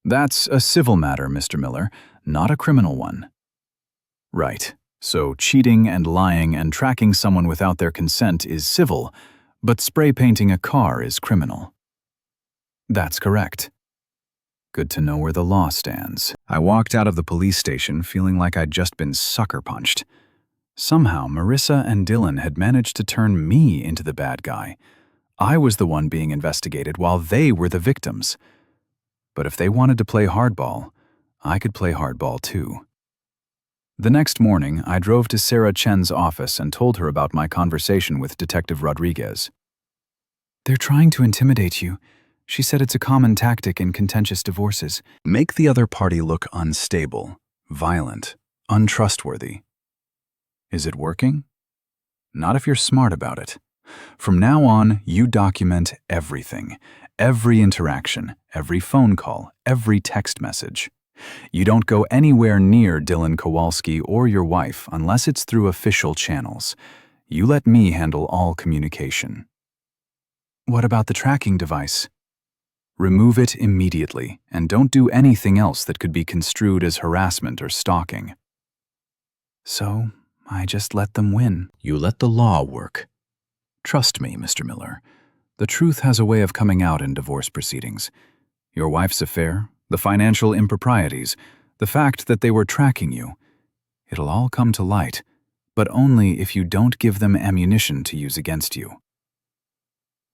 A: That's a civil matter, Mr. Miller, not a criminal one. Right. So cheating and lying and tracking someone without their consent is civil, but spray painting a car is criminal. That's correct. Good to know where the law stands. I walked out of the police station feeling like I'd just been sucker punched. Somehow, Marissa and Dylan had managed to turn me into the bad guy. I was the one being investigated while they were the victims. But if they wanted to play hardball, I could play hardball too. The next morning, I drove to Sarah Chen's office and told her about my conversation with Detective Rodriguez. They're trying to intimidate you. She said it's a common tactic in contentious divorces. Make the other party look unstable, violent, untrustworthy. Is it working? Not if you're smart about it.
B: From now on, you document everything, every interaction, every phone call, every text message. You don't go anywhere near Dylan Kowalski or your wife unless it's through official channels. You let me handle all communication. What about the tracking device? Remove it immediately, and don't do anything else that could be construed as harassment or stalking. So, I just let them win. You let the law work. Trust me, Mr. Miller. The truth has a way of coming out in divorce proceedings. Your wife's affair, the financial improprieties, the fact that they were tracking you. It'll all come to light, but only if you don't give them ammunition to use against you.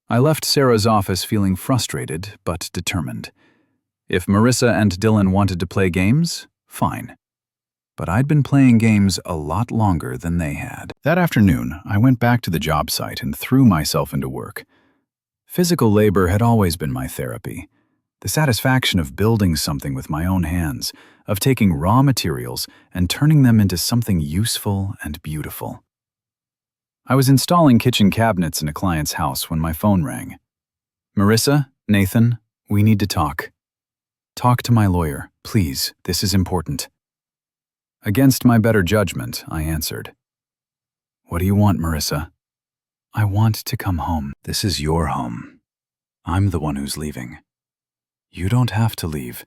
B: I left Sarah's office feeling frustrated but determined. If Marissa and Dylan wanted to play games, fine. But I'd been playing games a lot longer than they had. That afternoon, I went back to the job site and threw myself into work. Physical labor had always been my therapy. The satisfaction of building something with my own hands, of taking raw materials and turning them into something useful and beautiful. I was installing kitchen cabinets in a client's house when my phone rang. Marissa, Nathan, we need to talk. Talk to my lawyer, please, this is important. Against my better judgment, I answered. What do you want, Marissa? I want to come home. This is your home. I'm the one who's leaving. You don't have to leave.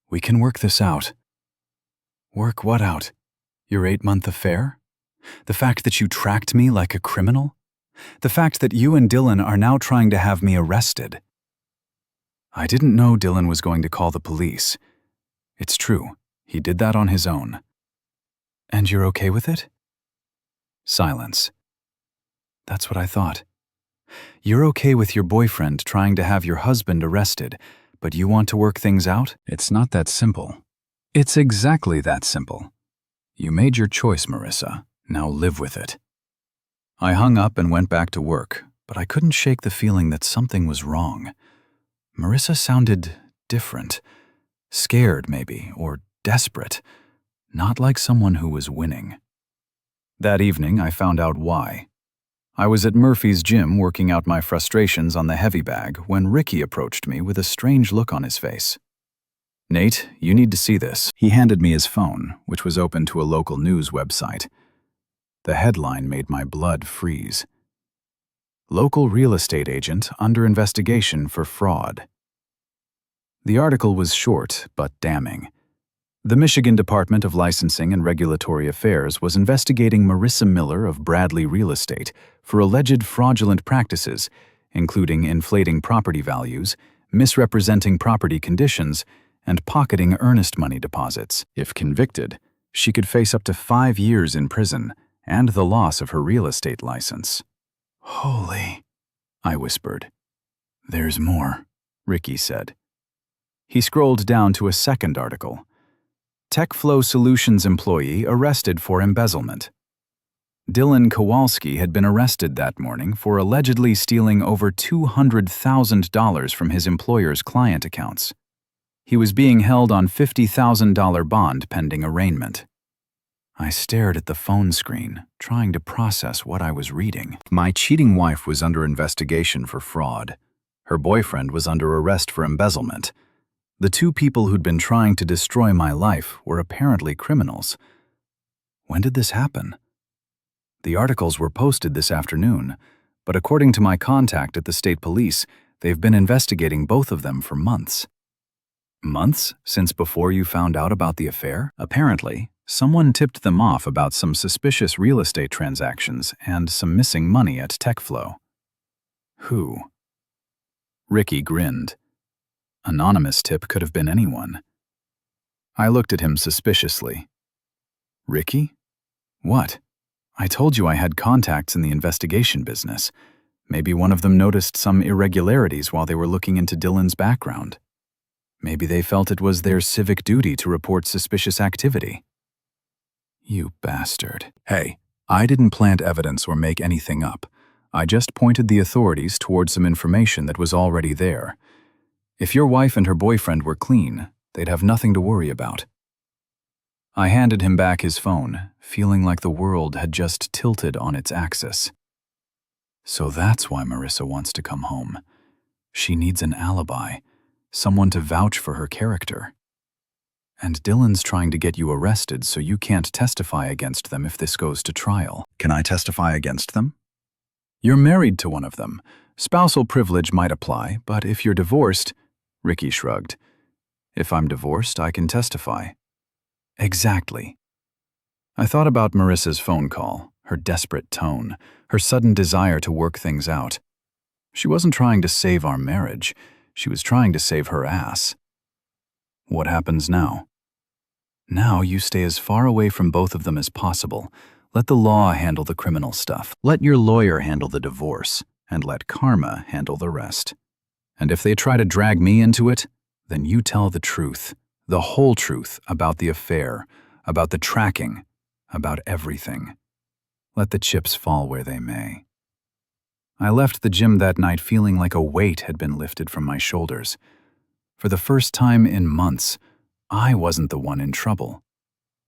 B: We can work this out. Work what out? Your 8-month affair? The fact that you tracked me like a criminal? The fact that you and Dylan are now trying to have me arrested? I didn't know Dylan was going to call the police. It's true, he did that on his own. And you're okay with it? Silence. That's what I thought. You're okay with your boyfriend trying to have your husband arrested, but you want to work things out? It's not that simple. It's exactly that simple. You made your choice, Marissa. Now live with it. I hung up and went back to work, but I couldn't shake the feeling that something was wrong. Marissa sounded different. Scared, maybe, or desperate. Not like someone who was winning. That evening, I found out why. I was at Murphy's gym working out my frustrations on the heavy bag when Ricky approached me with a strange look on his face. Nate, you need to see this. He handed me his phone, which was open to a local news website. The headline made my blood freeze. Local real estate agent under investigation for fraud. The article was short but damning. The Michigan Department of Licensing and Regulatory Affairs was investigating Marissa Miller of Bradley Real Estate for alleged fraudulent practices, including inflating property values, misrepresenting property conditions, and pocketing earnest money deposits. If convicted, she could face up to 5 years in prison and the loss of her real estate license. Holy, I whispered. There's more, Ricky said. He scrolled down to a second article. TechFlow Solutions employee arrested for embezzlement. Dylan Kowalski had been arrested that morning for allegedly stealing over $200,000 from his employer's client accounts. He was being held on $50,000 bond pending arraignment. I stared at the phone screen, trying to process what I was reading. My cheating wife was under investigation for fraud. Her boyfriend was under arrest for embezzlement. The two people who'd been trying to destroy my life were apparently criminals. When did this happen? The articles were posted this afternoon, but according to my contact at the state police, they've been investigating both of them for months. Months since before you found out about the affair? Apparently, someone tipped them off about some suspicious real estate transactions and some missing money at TechFlow. Who? Ricky grinned. Anonymous tip could have been anyone. I looked at him suspiciously. Ricky? What? I told you I had contacts in the investigation business. Maybe one of them noticed some irregularities while they were looking into Dylan's background. Maybe they felt it was their civic duty to report suspicious activity. You bastard. Hey, I didn't plant evidence or make anything up. I just pointed the authorities toward some information that was already there. If your wife and her boyfriend were clean, they'd have nothing to worry about. I handed him back his phone, feeling like the world had just tilted on its axis. So that's why Marissa wants to come home. She needs an alibi, someone to vouch for her character. And Dylan's trying to get you arrested so you can't testify against them if this goes to trial.
A: Can I testify against them?
B: You're married to one of them. Spousal privilege might apply, but if you're divorced, Ricky shrugged. If I'm divorced, I can testify. Exactly. I thought about Marissa's phone call, her desperate tone, her sudden desire to work things out. She wasn't trying to save our marriage. She was trying to save her ass. What happens now? Now you stay as far away from both of them as possible. Let the law handle the criminal stuff. Let your lawyer handle the divorce, and let karma handle the rest. And if they try to drag me into it, then you tell the truth, the whole truth about the affair, about the tracking, about everything. Let the chips fall where they may. I left the gym that night feeling like a weight had been lifted from my shoulders. For the first time in months, I wasn't the one in trouble.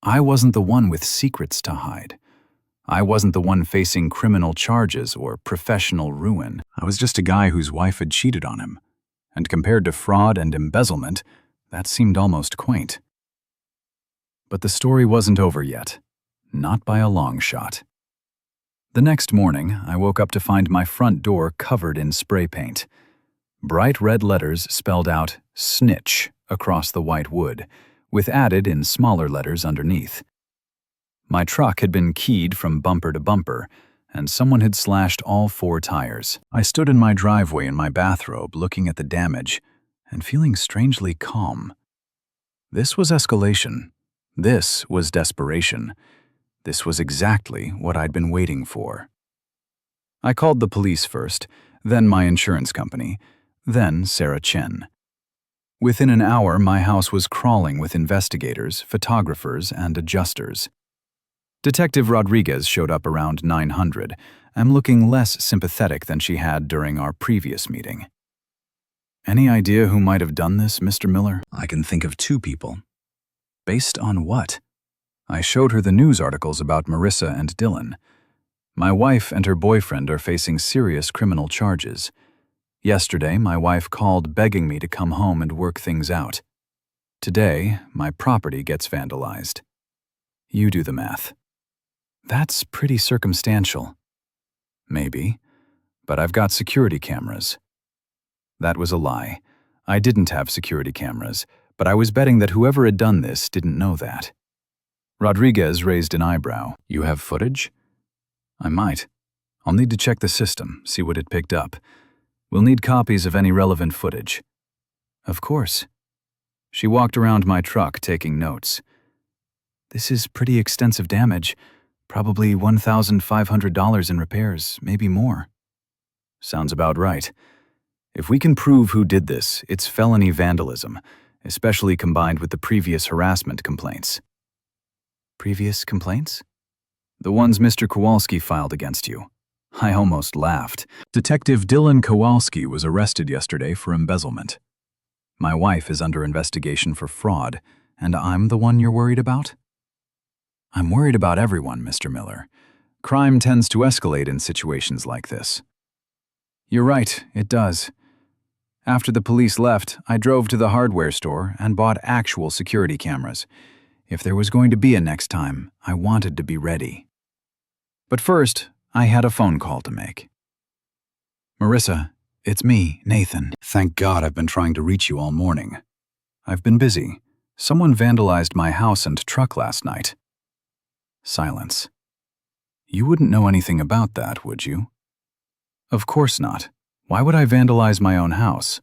B: I wasn't the one with secrets to hide. I wasn't the one facing criminal charges or professional ruin. I was just a guy whose wife had cheated on him. And compared to fraud and embezzlement, that seemed almost quaint. But the story wasn't over yet. Not by a long shot. The next morning, I woke up to find my front door covered in spray paint. Bright red letters spelled out "snitch" across the white wood, with added in smaller letters underneath. My truck had been keyed from bumper to bumper, and someone had slashed all 4 tires. I stood in my driveway in my bathrobe looking at the damage and feeling strangely calm. This was escalation. This was desperation. This was exactly what I'd been waiting for. I called the police first, then my insurance company, then Sarah Chen. Within an hour, my house was crawling with investigators, photographers, and adjusters. Detective Rodriguez showed up around 900, and looking less sympathetic than she had during our previous meeting. Any idea who might have done this, Mr. Miller?
A: I can think of 2 people.
B: Based on what? I showed her the news articles about Marissa and Dylan. My wife and her boyfriend are facing serious criminal charges. Yesterday, my wife called begging me to come home and work things out. Today, my property gets vandalized. You do the math. That's pretty circumstantial. Maybe, but I've got security cameras. That was a lie. I didn't have security cameras, but I was betting that whoever had done this didn't know that. Rodriguez raised an eyebrow. You have footage? I might. I'll need to check the system, see what it picked up. We'll need copies of any relevant footage. Of course. She walked around my truck taking notes. This is pretty extensive damage. Probably $1,500 in repairs, maybe more. Sounds about right. If we can prove who did this, it's felony vandalism, especially combined with the previous harassment complaints. Previous complaints? The ones Mr. Kowalski filed against you. I almost laughed. Detective Dylan Kowalski was arrested yesterday for embezzlement. My wife is under investigation for fraud, and I'm the one you're worried about? I'm worried about everyone, Mr. Miller. Crime tends to escalate in situations like this. You're right, it does. After the police left, I drove to the hardware store and bought actual security cameras. If there was going to be a next time, I wanted to be ready. But first, I had a phone call to make. Marissa, it's me, Nathan. Thank God I've been trying to reach you all morning. I've been busy. Someone vandalized my house and truck last night. Silence. You wouldn't know anything about that, would you? Of course not. Why would I vandalize my own house?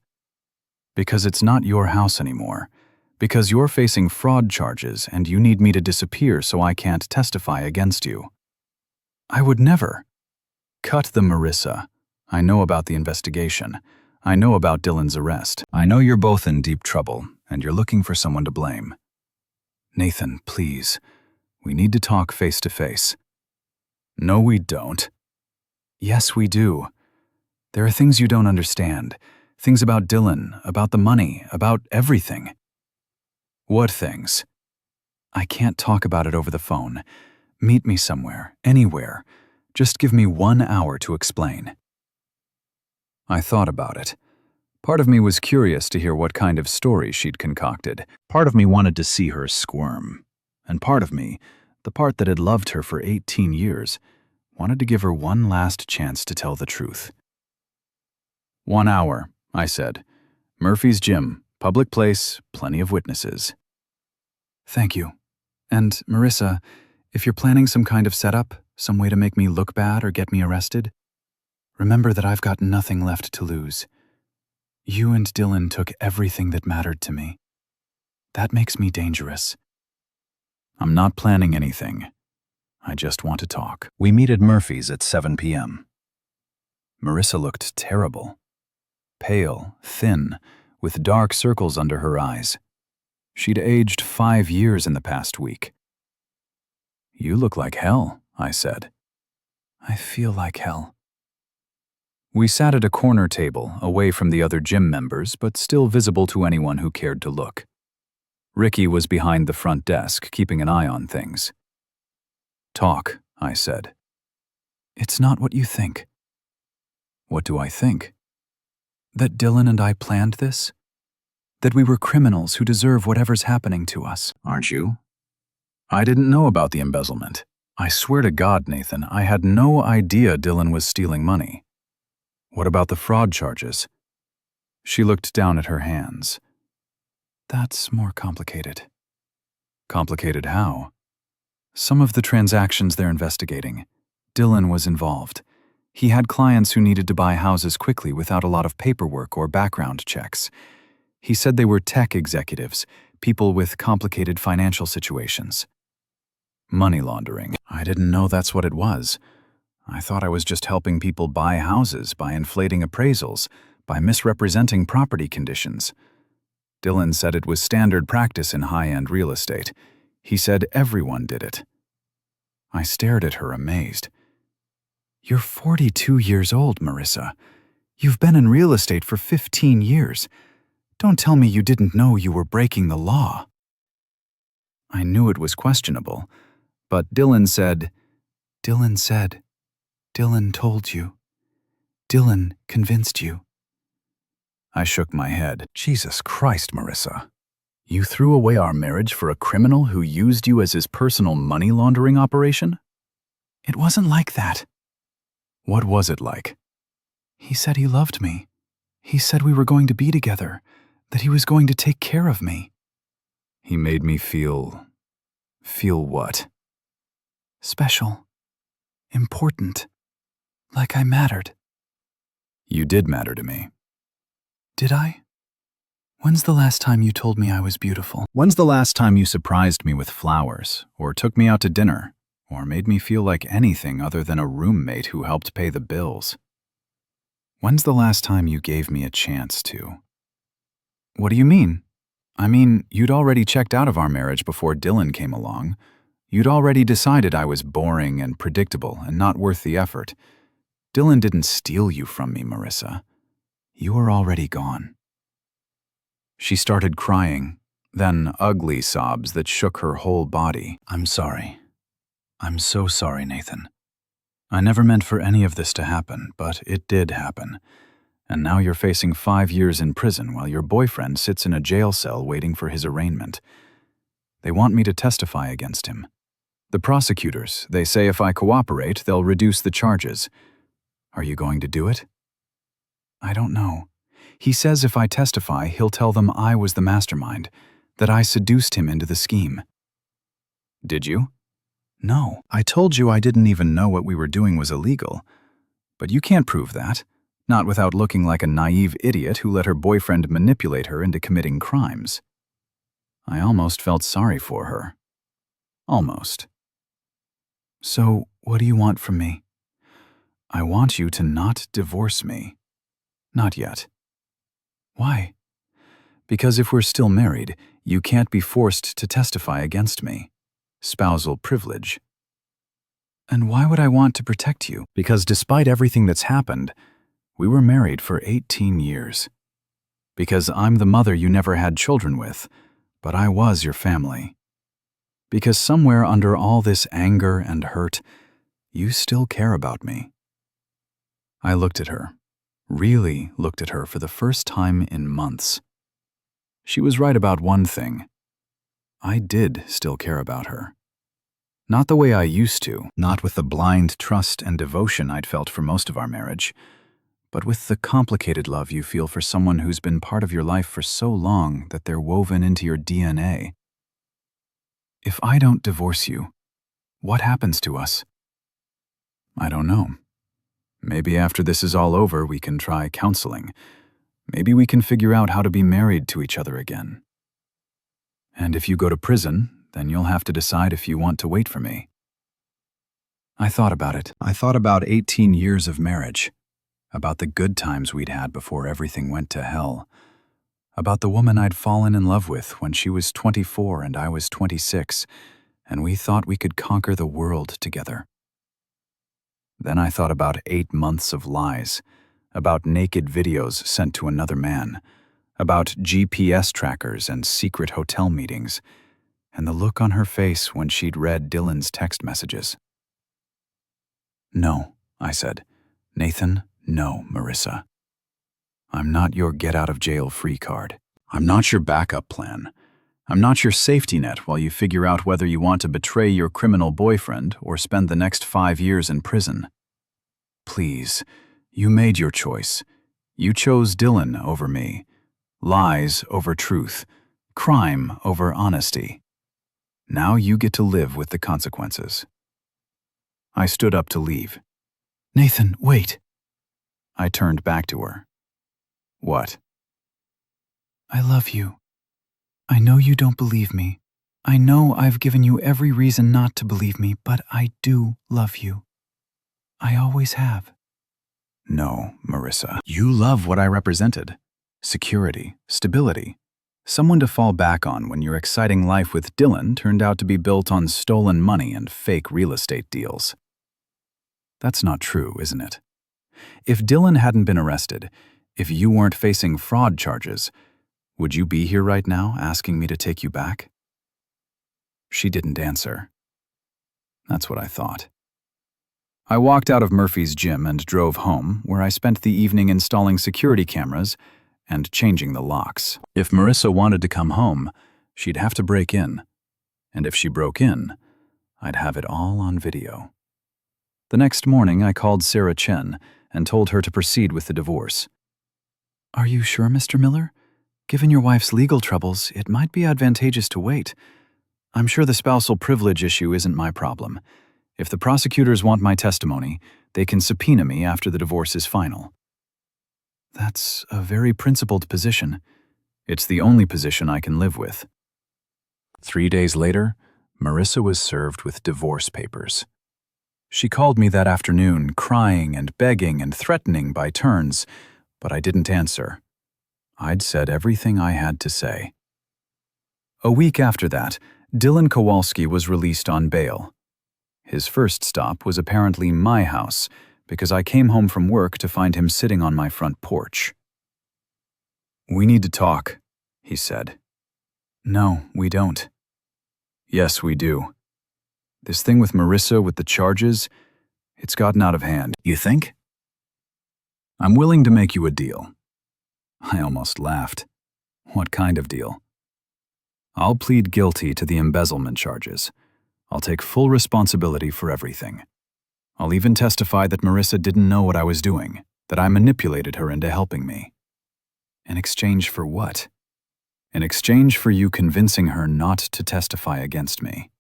B: Because it's not your house anymore. Because you're facing fraud charges and you need me to disappear so I can't testify against you. I would never. Cut the Marissa. I know about the investigation. I know about Dylan's arrest. I know you're both in deep trouble and you're looking for someone to blame. Nathan, please. We need to talk face to face. No, we don't. Yes, we do. There are things you don't understand. Things about Dylan, about the money, about everything. What things? I can't talk about it over the phone. Meet me somewhere, anywhere. Just give me 1 hour to explain.
A: I thought about it. Part of me was curious to hear what kind of story she'd concocted. Part of me wanted to see her squirm. And part of me, the part that had loved her for 18 years, wanted to give her one last chance to tell the truth. 1 hour, I said. Murphy's Gym, public place, plenty of witnesses. Thank you. And, Marissa, if you're planning some kind of setup, some way to make me look bad or get me arrested, remember that I've got nothing left to lose. You and Dylan took everything that mattered to me. That makes me dangerous. I'm not planning anything. I just want to talk. We meet at Murphy's at 7 p.m. Marissa looked terrible. Pale, thin, with dark circles under her eyes. She'd aged 5 years in the past week. You look like hell, I said. I feel like hell. We sat at a corner table, away from the other gym members, but still visible to anyone who cared to look. Ricky was behind the front desk, keeping an eye on things. Talk, I said. It's not what you think. What do I think? That Dylan and I planned this? That we were criminals who deserve whatever's happening to us. Aren't you? I didn't know about the embezzlement. I swear to God, Nathan, I had no idea Dylan was stealing money. What about the fraud charges? She looked down at her hands. That's more complicated. Complicated how? Some of the transactions they're investigating, Dylan was involved. He had clients who needed to buy houses quickly without a lot of paperwork or background checks. He said they were tech executives, people with complicated financial situations. Money laundering. I didn't know that's what it was. I thought I was just helping people buy houses by inflating appraisals, by misrepresenting property conditions. Dylan said it was standard practice in high-end real estate. He said everyone did it. I stared at her amazed. You're 42 years old, Marissa. You've been in real estate for 15 years. Don't tell me you didn't know you were breaking the law. I knew it was questionable, but Dylan said, Dylan told you. Dylan convinced you. I shook my head. Jesus Christ, Marissa. You threw away our marriage for a criminal who used you as his personal money laundering operation? It wasn't like that. What was it like? He said he loved me. He said we were going to be together, that he was going to take care of me. He made me feel what? Special. Important. Like I mattered. You did matter to me. Did I? When's the last time you told me I was beautiful? When's the last time you surprised me with flowers, or took me out to dinner, or made me feel like anything other than a roommate who helped pay the bills? When's the last time you gave me a chance to? What do you mean? I mean, you'd already checked out of our marriage before Dylan came along. You'd already decided I was boring and predictable and not worth the effort. Dylan didn't steal you from me, Marissa. You were already gone. She started crying, then ugly sobs that shook her whole body. I'm sorry. I'm so sorry, Nathan. I never meant for any of this to happen, but it did happen. And now you're facing 5 years in prison while your boyfriend sits in a jail cell waiting for his arraignment. They want me to testify against him. The prosecutors, they say if I cooperate, they'll reduce the charges. Are you going to do it? I don't know. He says if I testify, he'll tell them I was the mastermind, that I seduced him into the scheme. Did you? No. I told you I didn't even know what we were doing was illegal. But you can't prove that, not without looking like a naive idiot who let her boyfriend manipulate her into committing crimes. I almost felt sorry for her. Almost. So, what do you want from me? I want you to not divorce me. Not yet. Why? Because if we're still married, you can't be forced to testify against me. Spousal privilege. And why would I want to protect you? Because despite everything that's happened, we were married for 18 years. Because I'm the mother you never had children with, but I was your family. Because somewhere under all this anger and hurt, you still care about me. I looked at her, Really looked at her for the first time in months. She was right about one thing. I did still care about her. Not the way I used to, not with the blind trust and devotion I'd felt for most of our marriage, but with the complicated love you feel for someone who's been part of your life for so long that they're woven into your DNA. If I don't divorce you, what happens to us? I don't know. Maybe after this is all over, we can try counseling. Maybe we can figure out how to be married to each other again. And if you go to prison, then you'll have to decide if you want to wait for me. I thought about it. I thought about 18 years of marriage, about the good times we'd had before everything went to hell, about the woman I'd fallen in love with when she was 24 and I was 26, and we thought we could conquer the world together. Then I thought about 8 months of lies, about naked videos sent to another man, about GPS trackers and secret hotel meetings, and the look on her face when she'd read Dylan's text messages. No, I said. Nathan, no, Marissa. I'm not your get-out-of-jail-free card. I'm not your backup plan. I'm not your safety net while you figure out whether you want to betray your criminal boyfriend or spend the next 5 years in prison. Please, you made your choice. You chose Dylan over me. Lies over truth. Crime over honesty. Now you get to live with the consequences. I stood up to leave. Nathan, wait. I turned back to her. What? I love you. I know you don't believe me. I know I've given you every reason not to believe me, but I do love you. I always have. No, Marissa. You love what I represented. Security, stability. Someone to fall back on when your exciting life with Dylan turned out to be built on stolen money and fake real estate deals. That's not true, isn't it? If Dylan hadn't been arrested, if you weren't facing fraud charges, would you be here right now asking me to take you back? She didn't answer. That's what I thought. I walked out of Murphy's gym and drove home, where I spent the evening installing security cameras and changing the locks. If Marissa wanted to come home, she'd have to break in. And if she broke in, I'd have it all on video. The next morning, I called Sarah Chen and told her to proceed with the divorce. Are you sure, Mr. Miller? Given your wife's legal troubles, it might be advantageous to wait. I'm sure the spousal privilege issue isn't my problem. If the prosecutors want my testimony, they can subpoena me after the divorce is final. That's a very principled position. It's the only position I can live with. 3 days later, Marissa was served with divorce papers. She called me that afternoon, crying and begging and threatening by turns, but I didn't answer. I'd said everything I had to say. A week after that, Dylan Kowalski was released on bail. His first stop was apparently my house, because I came home from work to find him sitting on my front porch. We need to talk, he said. No, we don't. Yes, we do. This thing with Marissa with the charges, it's gotten out of hand. You think? I'm willing to make you a deal. I almost laughed. What kind of deal? I'll plead guilty to the embezzlement charges. I'll take full responsibility for everything. I'll even testify that Marissa didn't know what I was doing, that I manipulated her into helping me. In exchange for what? In exchange for you convincing her not to testify against me.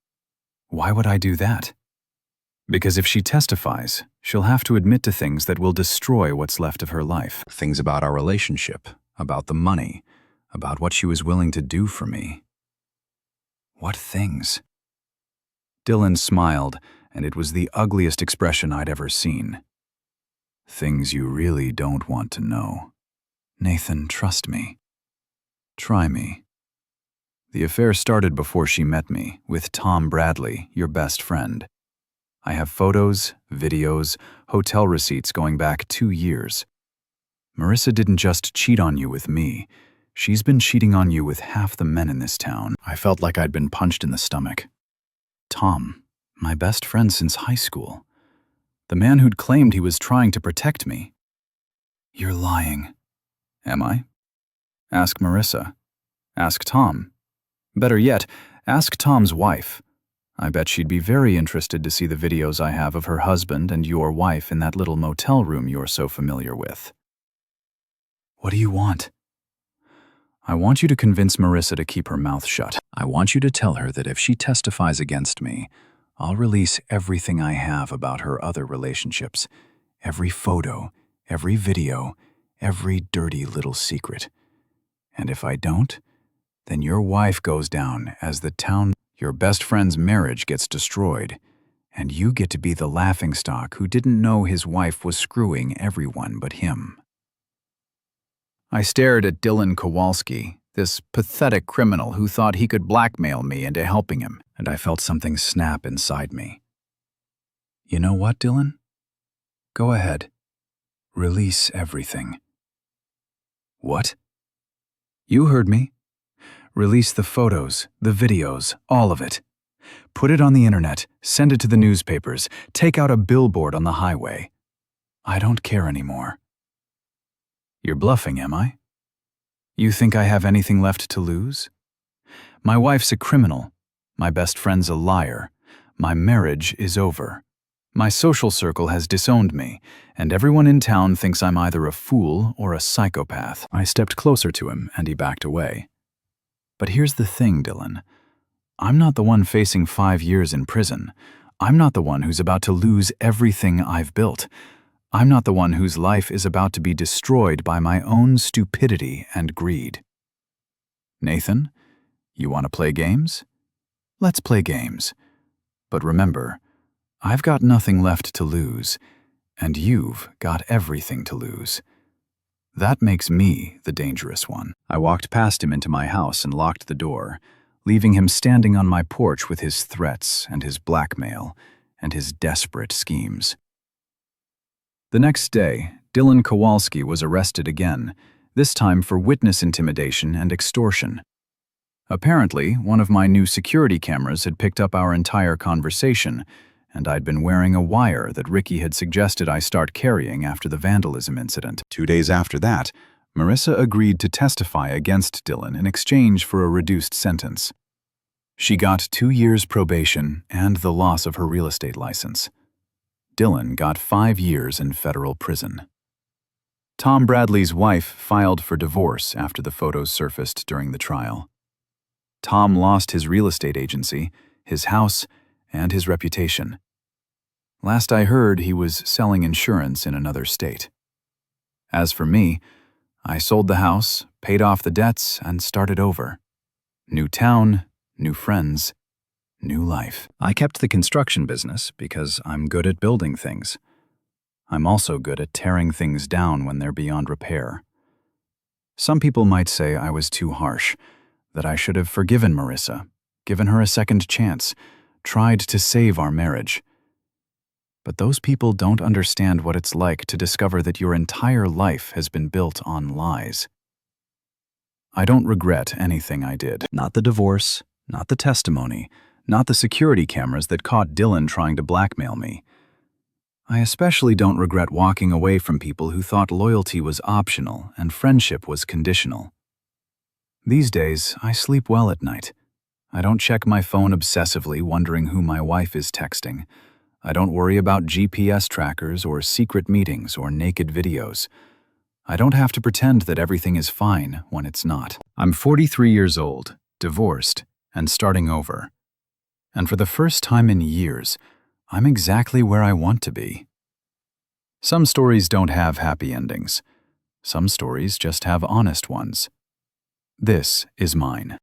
A: Why would I do that? Because if she testifies, she'll have to admit to things that will destroy what's left of her life. Things about our relationship, about the money, about what she was willing to do for me. What things? Dylan smiled, and it was the ugliest expression I'd ever seen. Things you really don't want to know. Nathan, trust me. Try me. The affair started before she met me, with Tom Bradley, your best friend. I have photos, videos, hotel receipts going back 2 years. Marissa didn't just cheat on you with me. She's been cheating on you with half the men in this town. I felt like I'd been punched in the stomach. Tom, my best friend since high school. The man who'd claimed he was trying to protect me.
B: You're lying.
A: Am I? Ask Marissa. Ask Tom. Better yet, ask Tom's wife. I bet she'd be very interested to see the videos I have of her husband and your wife in that little motel room you're so familiar with.
B: What do you want?
A: I want you to convince Marissa to keep her mouth shut. I want you to tell her that if she testifies against me, I'll release everything I have about her other relationships. Every photo, every video, every dirty little secret. And if I don't, then your wife goes down as the town. Your best friend's marriage gets destroyed, and you get to be the laughingstock who didn't know his wife was screwing everyone but him. I stared at Dylan Kowalski, this pathetic criminal who thought he could blackmail me into helping him, and I felt something snap inside me. You know what, Dylan? Go ahead. Release everything. What? You heard me. Release the photos, the videos, all of it. Put it on the internet, send it to the newspapers, take out a billboard on the highway. I don't care anymore. You're bluffing, am I? You think I have anything left to lose? My wife's a criminal. My best friend's a liar. My marriage is over. My social circle has disowned me, and everyone in town thinks I'm either a fool or a psychopath. I stepped closer to him, and he backed away. But here's the thing, Dylan. I'm not the one facing 5 years in prison. I'm not the one who's about to lose everything I've built. I'm not the one whose life is about to be destroyed by my own stupidity and greed. Nathan, you want to play games? Let's play games. But remember, I've got nothing left to lose, and you've got everything to lose. That makes me the dangerous one. I walked past him into my house and locked the door, leaving him standing on my porch with his threats and his blackmail and his desperate schemes. The next day, Dylan Kowalski was arrested again, this time for witness intimidation and extortion. Apparently, one of my new security cameras had picked up our entire conversation, and I'd been wearing a wire that Ricky had suggested I start carrying after the vandalism incident. 2 days after that, Marissa agreed to testify against Dylan in exchange for a reduced sentence. She got 2 years probation and the loss of her real estate license. Dylan got 5 years in federal prison. Tom Bradley's wife filed for divorce after the photos surfaced during the trial. Tom lost his real estate agency, his house, and his reputation. Last I heard, he was selling insurance in another state. As for me, I sold the house, paid off the debts, and started over. New town, new friends, new life. I kept the construction business because I'm good at building things. I'm also good at tearing things down when they're beyond repair. Some people might say I was too harsh, that I should have forgiven Marissa, given her a second chance, tried to save our marriage. But those people don't understand what it's like to discover that your entire life has been built on lies. I don't regret anything I did. Not the divorce, not the testimony, not the security cameras that caught Dylan trying to blackmail me. I especially don't regret walking away from people who thought loyalty was optional and friendship was conditional. These days, I sleep well at night. I don't check my phone obsessively wondering who my wife is texting. I don't worry about GPS trackers or secret meetings or naked videos. I don't have to pretend that everything is fine when it's not. I'm 43 years old, divorced, and starting over. And for the first time in years, I'm exactly where I want to be. Some stories don't have happy endings. Some stories just have honest ones. This is mine.